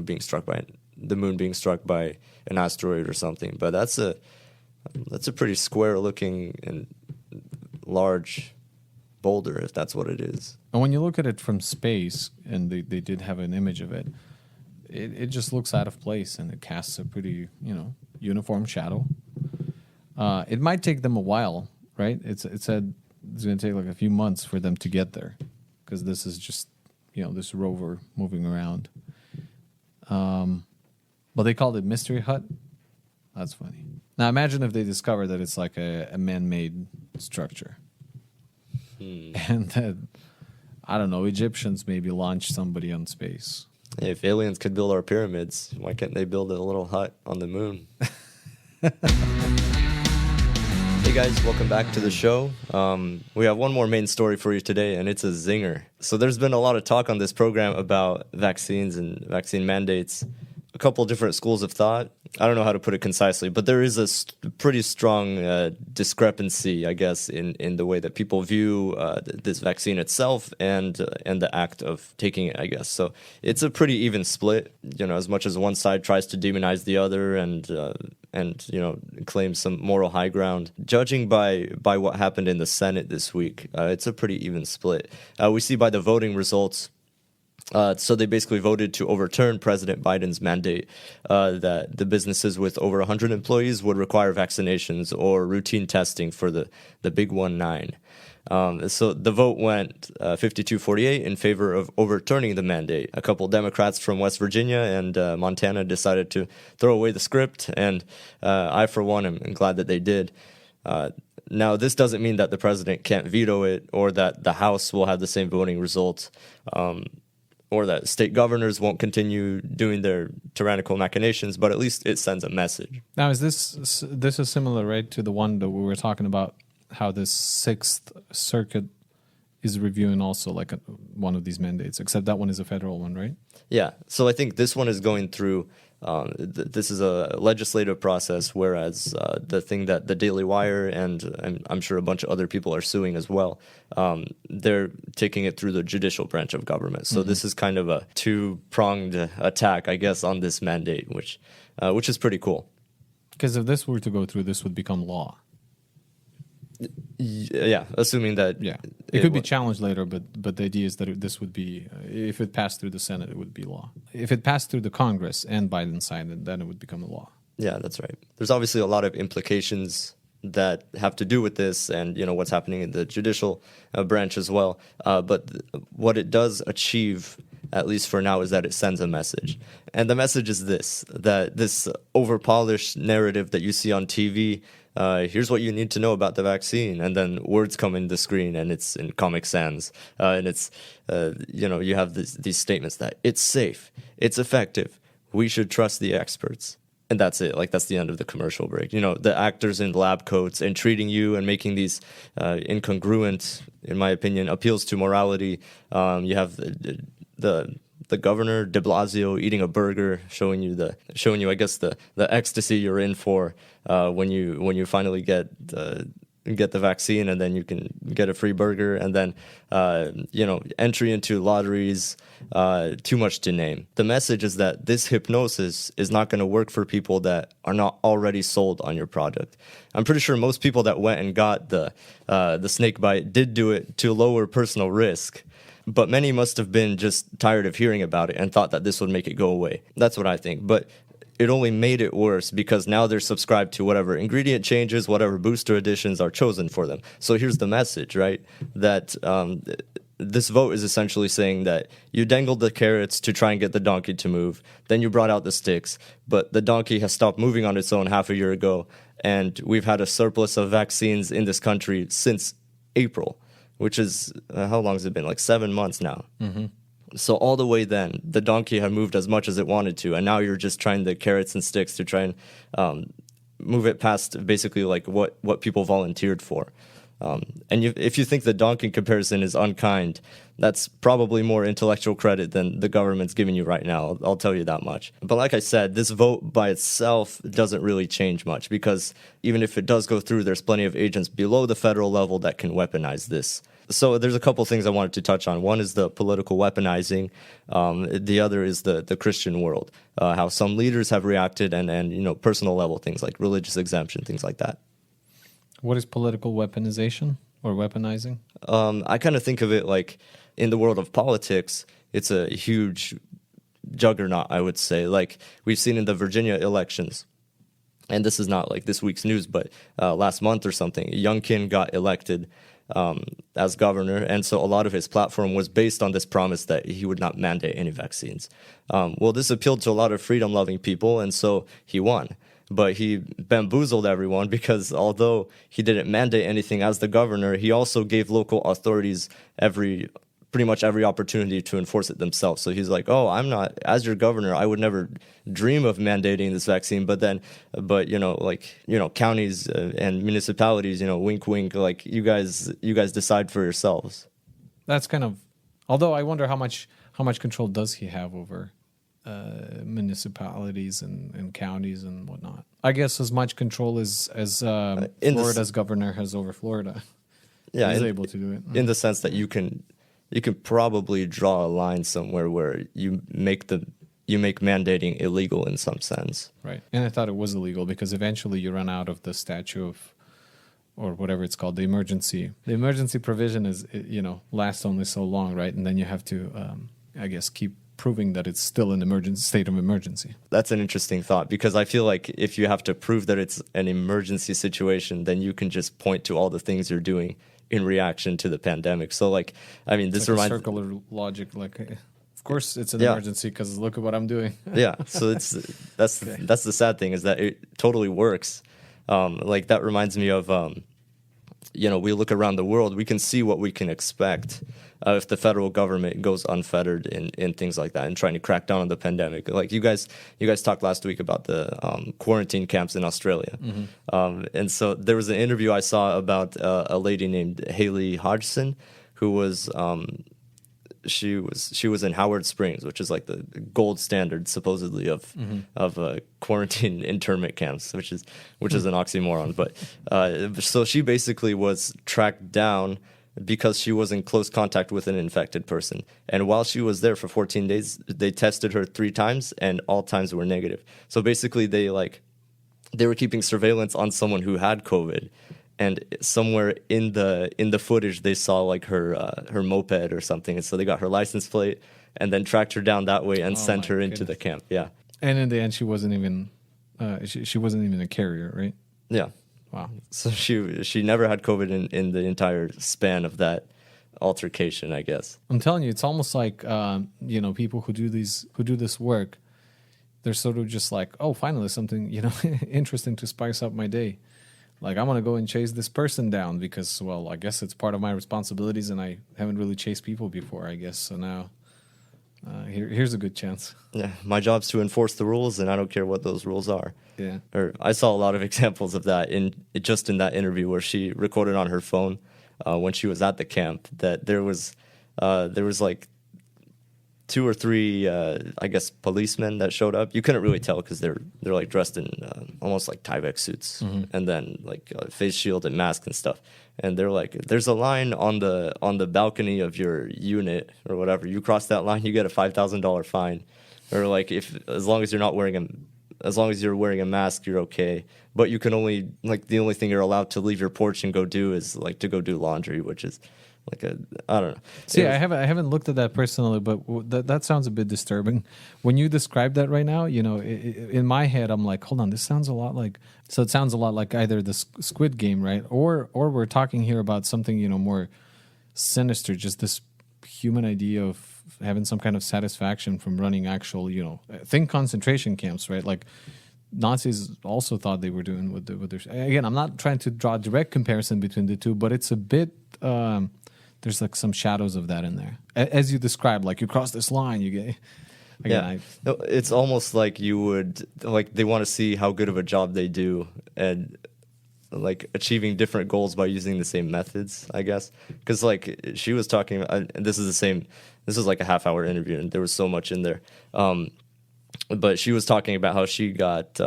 [SPEAKER 2] being struck by the moon being struck by an asteroid or something. But that's a pretty square-looking and large boulder, if that's what it is.
[SPEAKER 1] And when you look at it from space, and they did have an image of it, it just looks out of place, and it casts a pretty, uniform shadow. It might take them a while, right? It said it's going to take like a few months for them to get there, because this is just, this rover moving around. But they called it Mystery Hut. That's funny. Now imagine if they discover that it's like a man-made structure. And that, I don't know, Egyptians maybe launch somebody on space.
[SPEAKER 2] If aliens could build our pyramids, why can't they build a little hut on the moon? Hey guys, welcome back to the show. We have one more main story for you today, and it's a zinger. So there's been a lot of talk on this program about vaccines and vaccine mandates. A couple different schools of thought. I don't know how to put it concisely, but there is a pretty strong discrepancy, I guess, in the way that people view this vaccine itself and the act of taking it, I guess. So it's a pretty even split, as much as one side tries to demonize the other and claim some moral high ground. Judging by what happened in the Senate this week, it's a pretty even split. We see by the voting results. So they basically voted to overturn President Biden's mandate that the businesses with over 100 employees would require vaccinations or routine testing for the big 19. So the vote went 52-48 in favor of overturning the mandate. A couple Democrats from West Virginia and Montana decided to throw away the script, and I, for one, am glad that they did. Now, this doesn't mean that the president can't veto it or that the House will have the same voting results. Or that state governors won't continue doing their tyrannical machinations, but at least it sends a message.
[SPEAKER 1] Now, is this is similar, right, to the one that we were talking about, how the Sixth Circuit is reviewing also like one of these mandates, except that one is a federal one, right?
[SPEAKER 2] Yeah, so I think this one is going through, this is a legislative process, whereas the thing that the Daily Wire and I'm sure a bunch of other people are suing as well, they're taking it through the judicial branch of government. So this is kind of a two-pronged attack, I guess, on this mandate, which is pretty cool.
[SPEAKER 1] Because if this were to go through, this would become law.
[SPEAKER 2] Yeah, assuming that...
[SPEAKER 1] Yeah, it could be challenged later, but the idea is that this would be, if it passed through the Senate, it would be law. If it passed through the Congress and Biden signed it, then it would become a law.
[SPEAKER 2] Yeah, that's right. There's obviously a lot of implications that have to do with this and, what's happening in the judicial branch as well. But what it does achieve, at least for now, is that it sends a message. And the message is this, that this over-polished narrative that you see on TV, here's what you need to know about the vaccine, and then words come in the screen, and it's in Comic Sans, and it's, you have these statements that it's safe, it's effective, we should trust the experts. And that's it. Like, that's the end of the commercial break. The actors in lab coats and treating you and making these incongruent, in my opinion, appeals to morality. You have the governor, de Blasio, eating a burger, showing you, I guess, the ecstasy you're in for when you finally get get the vaccine, and then you can get a free burger, and then entry into lotteries, too much to name. The message is that this hypnosis is not going to work for people that are not already sold on your product. I'm pretty sure most people that went and got the snake bite did do it to lower personal risk. But many must have been just tired of hearing about it and thought that this would make it go away. That's what I think. But it only made it worse because now they're subscribed to whatever ingredient changes, whatever booster additions are chosen for them. So here's the message, right? That this vote is essentially saying that you dangled the carrots to try and get the donkey to move. Then you brought out the sticks. But the donkey has stopped moving on its own half a year ago. And we've had a surplus of vaccines in this country since April, which is, how long has it been? Like 7 months now. Mm-hmm. So all the way then, the donkey had moved as much as it wanted to, and now you're just trying the carrots and sticks to try and move it past basically like what people volunteered for. If you think the donkey comparison is unkind, that's probably more intellectual credit than the government's giving you right now. I'll tell you that much. But like I said, this vote by itself doesn't really change much because even if it does go through, there's plenty of agents below the federal level that can weaponize this. So there's a couple things I wanted to touch on. One is the political weaponizing. The other is the Christian world, how some leaders have reacted and personal level things like religious exemption, things like that.
[SPEAKER 1] What is political weaponization or weaponizing?
[SPEAKER 2] I kind of think of it like in the world of politics, it's a huge juggernaut, I would say. Like we've seen in the Virginia elections, and this is not like this week's news, but last month or something, Youngkin got elected as governor, and so a lot of his platform was based on this promise that he would not mandate any vaccines. Well, this appealed to a lot of freedom-loving people, and so he won. But he bamboozled everyone because although he didn't mandate anything as the governor, he also gave local authorities pretty much every opportunity to enforce it themselves. So he's like, oh, I'm not, as your governor, I would never dream of mandating this vaccine. But counties and municipalities, wink, wink, like you guys decide for yourselves.
[SPEAKER 1] That's kind of, although I wonder how much control does he have over municipalities and counties and whatnot. I guess as much control as Florida's governor has over Florida.
[SPEAKER 2] Yeah,
[SPEAKER 1] he's able to do it.
[SPEAKER 2] In the sense that you can probably draw a line somewhere where you make mandating illegal in some sense.
[SPEAKER 1] Right. And I thought it was illegal because eventually you run out of the statute of, or whatever it's called, the emergency. The emergency provision is, lasts only so long, right? And then you have to, I guess, keep proving that it's still an state of emergency.
[SPEAKER 2] That's an interesting thought because I feel like if you have to prove that it's an emergency situation, then you can just point to all the things you're doing in reaction to the pandemic. So this reminds
[SPEAKER 1] circular logic. Of course it's an emergency because look at what I'm doing.
[SPEAKER 2] Yeah. So that's the sad thing is that it totally works. That reminds me of we look around the world, we can see what we can expect if the federal government goes unfettered in things like that and trying to crack down on the pandemic. Like you guys talked last week about the quarantine camps in Australia. Mm-hmm. And so there was an interview I saw about a lady named Haley Hodgson who was she was in Howard Springs, which is like the gold standard supposedly of quarantine internment camps, which is an oxymoron. But so she basically was tracked down because she was in close contact with an infected person. And while she was there for 14 days, they tested her 3 times, and all times were negative. So basically, they were keeping surveillance on someone who had COVID. And somewhere in the footage, they saw like her moped or something, and so they got her license plate and then tracked her down that way and sent her into the camp. Yeah.
[SPEAKER 1] And in the end, she wasn't even she wasn't even a carrier, right?
[SPEAKER 2] Yeah.
[SPEAKER 1] Wow.
[SPEAKER 2] So she never had COVID in the entire span of that altercation, I guess.
[SPEAKER 1] I'm telling you, it's almost like people who do this work, they're sort of just like, oh, finally something interesting to spice up my day. Like, I'm going to go and chase this person down because, well, I guess it's part of my responsibilities and I haven't really chased people before, I guess. So now here's a good chance.
[SPEAKER 2] Yeah, my job's to enforce the rules and I don't care what those rules are.
[SPEAKER 1] Yeah.
[SPEAKER 2] Or I saw a lot of examples of that in that interview where she recorded on her phone when she was at the camp that there was like 2 or 3, I guess, policemen that showed up. You couldn't really tell because they're like dressed in almost like Tyvek suits, and then like face shield and mask and stuff. And they're like, "There's a line on the balcony of your unit or whatever. You cross that line, you get a $5,000 fine, or like as long as you're wearing a mask, you're okay. But you can only the only thing you're allowed to leave your porch and go do is like to go do laundry, which is." I don't know.
[SPEAKER 1] See, I haven't looked at that personally, but that sounds a bit disturbing. When you describe that right now, in my head, I'm like, hold on, this sounds a lot like. So it sounds a lot like either the Squid Game, right, or we're talking here about something more sinister, just this human idea of having some kind of satisfaction from running actual, think concentration camps, right, like. Nazis also thought they were doing with their. Again, I'm not trying to draw a direct comparison between the two, but it's a bit. There's like some shadows of that in there, as you described. Like you cross this line, you get. Again,
[SPEAKER 2] no, it's almost like you would they want to see how good of a job they do, and like achieving different goals by using the same methods, I guess. Because like she was talking, and this is the same. This was like a half-hour interview, and there was so much in there. But she was talking about how she got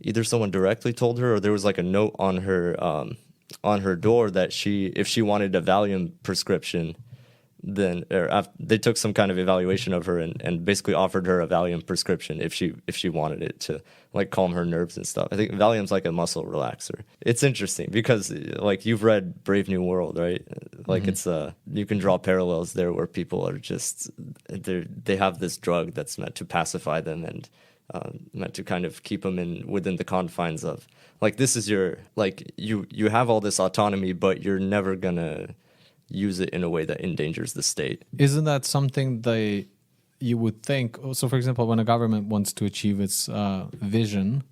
[SPEAKER 2] either someone directly told her, or there was like a note on her door that if she wanted a Valium prescription, then they took some kind of evaluation of her and basically offered her a Valium prescription if she wanted it to like calm her nerves and stuff. I think Valium's like a muscle relaxer. It's interesting because like you've read Brave New World, right? Like it's you can draw parallels there where people are just they have this drug that's meant to pacify them and meant to kind of keep them within the confines of like this is your like you have all this autonomy, but you're never gonna use it in a way that endangers the state.
[SPEAKER 1] Isn't that something you would think? So, for example, when a government wants to achieve its vision,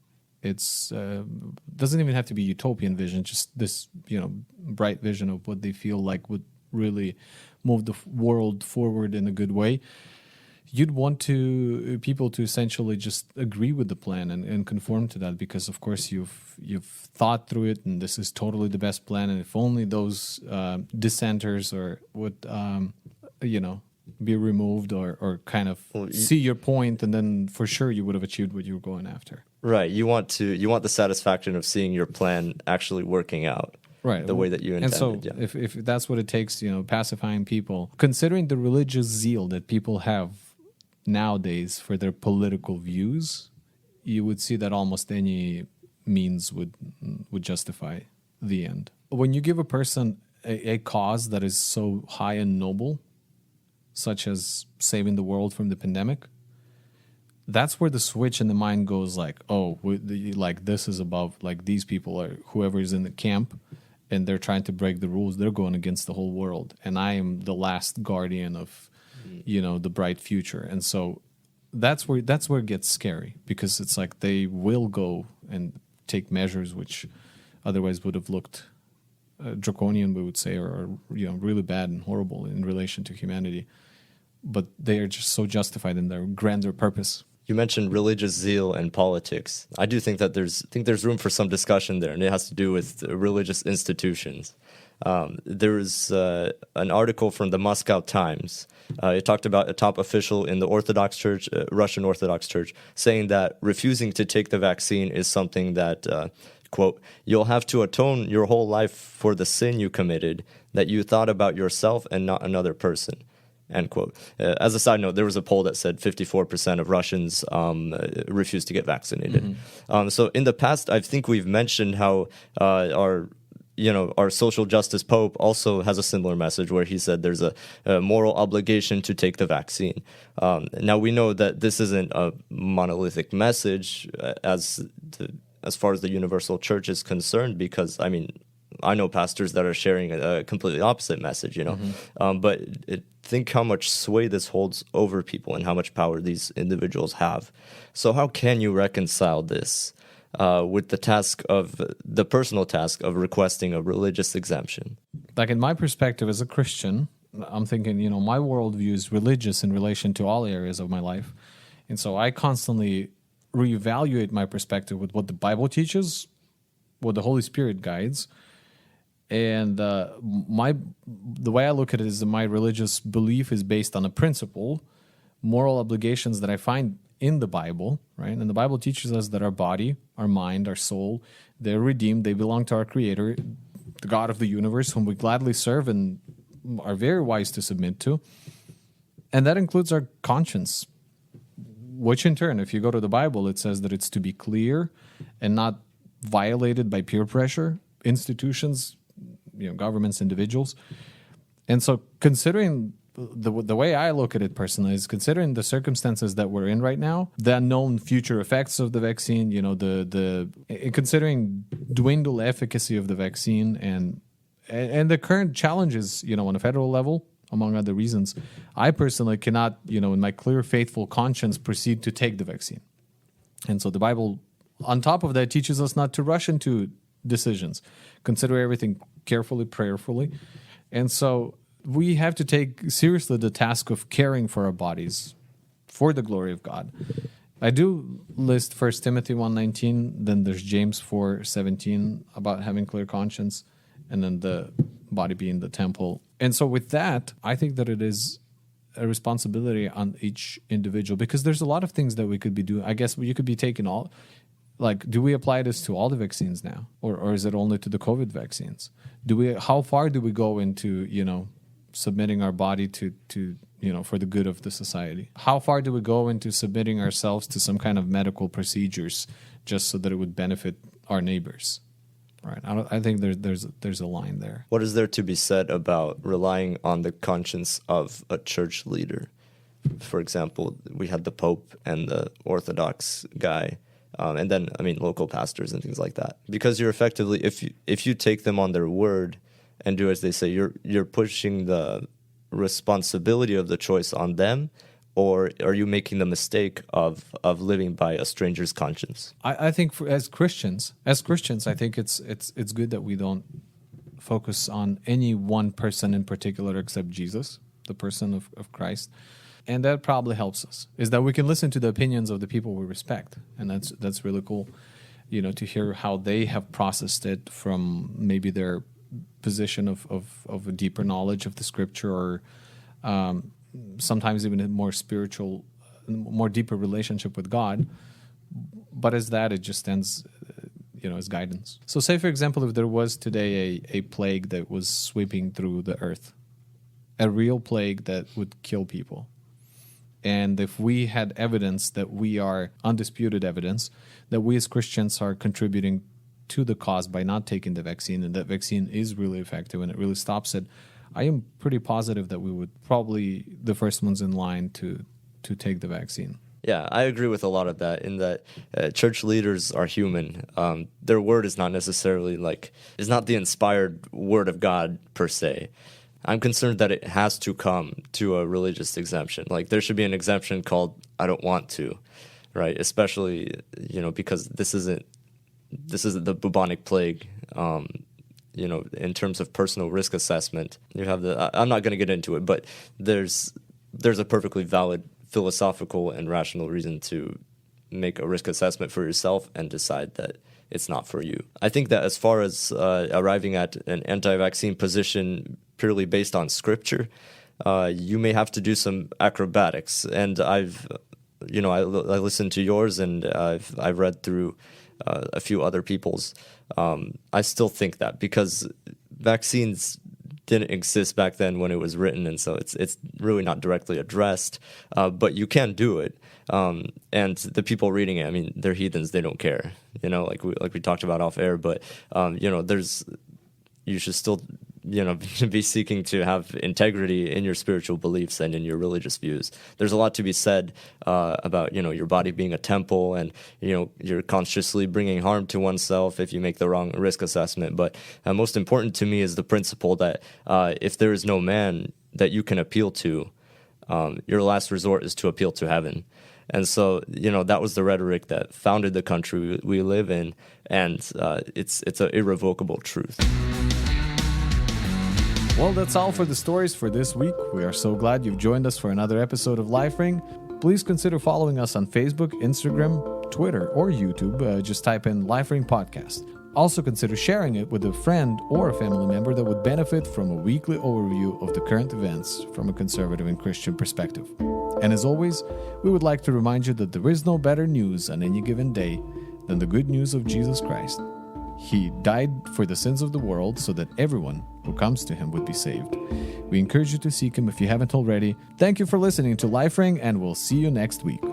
[SPEAKER 1] it's doesn't even have to be utopian vision. Just this, bright vision of what they feel like would really move the world forward in a good way. You'd want people to essentially just agree with the plan and conform to that because, of course, you've thought through it and this is totally the best plan. And if only those dissenters would be removed or kind of see your point, and then for sure you would have achieved what you were going after.
[SPEAKER 2] Right. You want the satisfaction of seeing your plan actually working out. Right, the way that you intended.
[SPEAKER 1] And so, if that's what it takes, pacifying people, considering the religious zeal that people have nowadays for their political views, you would see that almost any means would justify the end. When you give a person a cause that is so high and noble, such as saving the world from the pandemic, that's where the switch in the mind goes like, like this is above, like these people are, whoever is in the camp, and they're trying to break the rules, they're going against the whole world. And I am the last guardian of, the bright future. And so that's where it gets scary, because it's like they will go and take measures which otherwise would have looked draconian, we would say, or really bad and horrible in relation to humanity. But they are just so justified in their grander purpose.
[SPEAKER 2] You mentioned religious zeal and politics. I do think that there's room for some discussion there, and it has to do with religious institutions. There was an article from the Moscow Times. It talked about a top official in the Orthodox Church, Russian Orthodox Church, saying that refusing to take the vaccine is something that, quote, "you'll have to atone your whole life for the sin you committed, that you thought about yourself and not another person." End quote. As a side note, there was a poll that said 54% of Russians refused to get vaccinated. So in the past, I think we've mentioned how our social justice Pope also has a similar message where he said there's a moral obligation to take the vaccine. Now we know that this isn't a monolithic message as far as the universal church is concerned, because I know pastors that are sharing a completely opposite message, but think how much sway this holds over people and how much power these individuals have. So how can you reconcile this with the personal task of requesting a religious exemption?
[SPEAKER 1] Like in my perspective as a Christian, I'm thinking, my worldview is religious in relation to all areas of my life. And so I constantly reevaluate my perspective with what the Bible teaches, what the Holy Spirit guides. And the way I look at it is that my religious belief is based on a principle, moral obligations that I find in the Bible, right? And the Bible teaches us that our body, our mind, our soul, they're redeemed. They belong to our Creator, the God of the universe, whom we gladly serve and are very wise to submit to. And that includes our conscience, which in turn, if you go to the Bible, it says that it's to be clear and not violated by peer pressure, institutions, governments, individuals. And so considering the way I look at it personally is considering the circumstances that we're in right now, the unknown future effects of the vaccine, considering dwindled efficacy of the vaccine and the current challenges, on a federal level, among other reasons, I personally cannot, in my clear, faithful conscience, proceed to take the vaccine. And so the Bible, on top of that, teaches us not to rush into decisions, consider everything carefully, prayerfully. And so we have to take seriously the task of caring for our bodies for the glory of God. I do list 1 Timothy 1:19, then there's James 4:17 about having clear conscience, and then the body being the temple. And so with that, I think that it is a responsibility on each individual, because there's a lot of things that we could be doing. I guess you could be taking all, like, do we apply this to all the vaccines now? Or is it only to the COVID vaccines? How far do we go into, submitting our body to for the good of the society? How far do we go into submitting ourselves to some kind of medical procedures just so that it would benefit our neighbors? Right. I think there's a line there.
[SPEAKER 2] What is there to be said about relying on the conscience of a church leader? For example, we had the Pope and the Orthodox guy, and then local pastors and things like that. Because you're effectively, if you take them on their word and do as they say, you're pushing the responsibility of the choice on them. Or are you making the mistake of living by a stranger's conscience? I
[SPEAKER 1] think as Christians, I think it's good that we don't focus on any one person in particular except Jesus, the person of Christ. And that probably helps us, is that we can listen to the opinions of the people we respect. And that's really cool, to hear how they have processed it from maybe their position of a deeper knowledge of the scripture, or sometimes even a more spiritual, more deeper relationship with God. But as that, it just stands, as guidance. So say, for example, if there was today a plague that was sweeping through the earth, a real plague that would kill people. And if we had evidence that undisputed evidence, that we as Christians are contributing to the cause by not taking the vaccine, and that vaccine is really effective and it really stops it, I am pretty positive that we would probably the first ones in line to take the vaccine.
[SPEAKER 2] Yeah, I agree with a lot of that, in that church leaders are human. Their word is not necessarily is not the inspired word of God per se. I'm concerned that it has to come to a religious exemption. There should be an exemption called "I don't want to," right? Especially because this isn't the bubonic plague. In terms of personal risk assessment, you have I'm not going to get into it, but there's a perfectly valid philosophical and rational reason to make a risk assessment for yourself and decide that it's not for you. I think that as far as arriving at an anti-vaccine position purely based on scripture, you may have to do some acrobatics. And I listened to yours, and I've read through a few other people's. I still think that, because vaccines didn't exist back then when it was written, and so it's really not directly addressed, but you can do it. And the people reading it, they're heathens, they don't care, like we talked about off air, but you should still be seeking to have integrity in your spiritual beliefs and in your religious views. There's a lot to be said about your body being a temple, and you're consciously bringing harm to oneself if you make the wrong risk assessment. But most important to me is the principle that if there is no man that you can appeal to, your last resort is to appeal to heaven. And so, that was the rhetoric that founded the country we live in, and it's an irrevocable truth.
[SPEAKER 1] Well, that's all for the stories for this week. We are so glad you've joined us for another episode of Life Ring. Please consider following us on Facebook, Instagram, Twitter, or YouTube. Just type in Life Ring Podcast. Also consider sharing it with a friend or a family member that would benefit from a weekly overview of the current events from a conservative and Christian perspective. And as always, we would like to remind you that there is no better news on any given day than the good news of Jesus Christ. He died for the sins of the world so that everyone who comes to him would be saved. We encourage you to seek him if you haven't already. Thank you for listening to Life Ring, and we'll see you next week.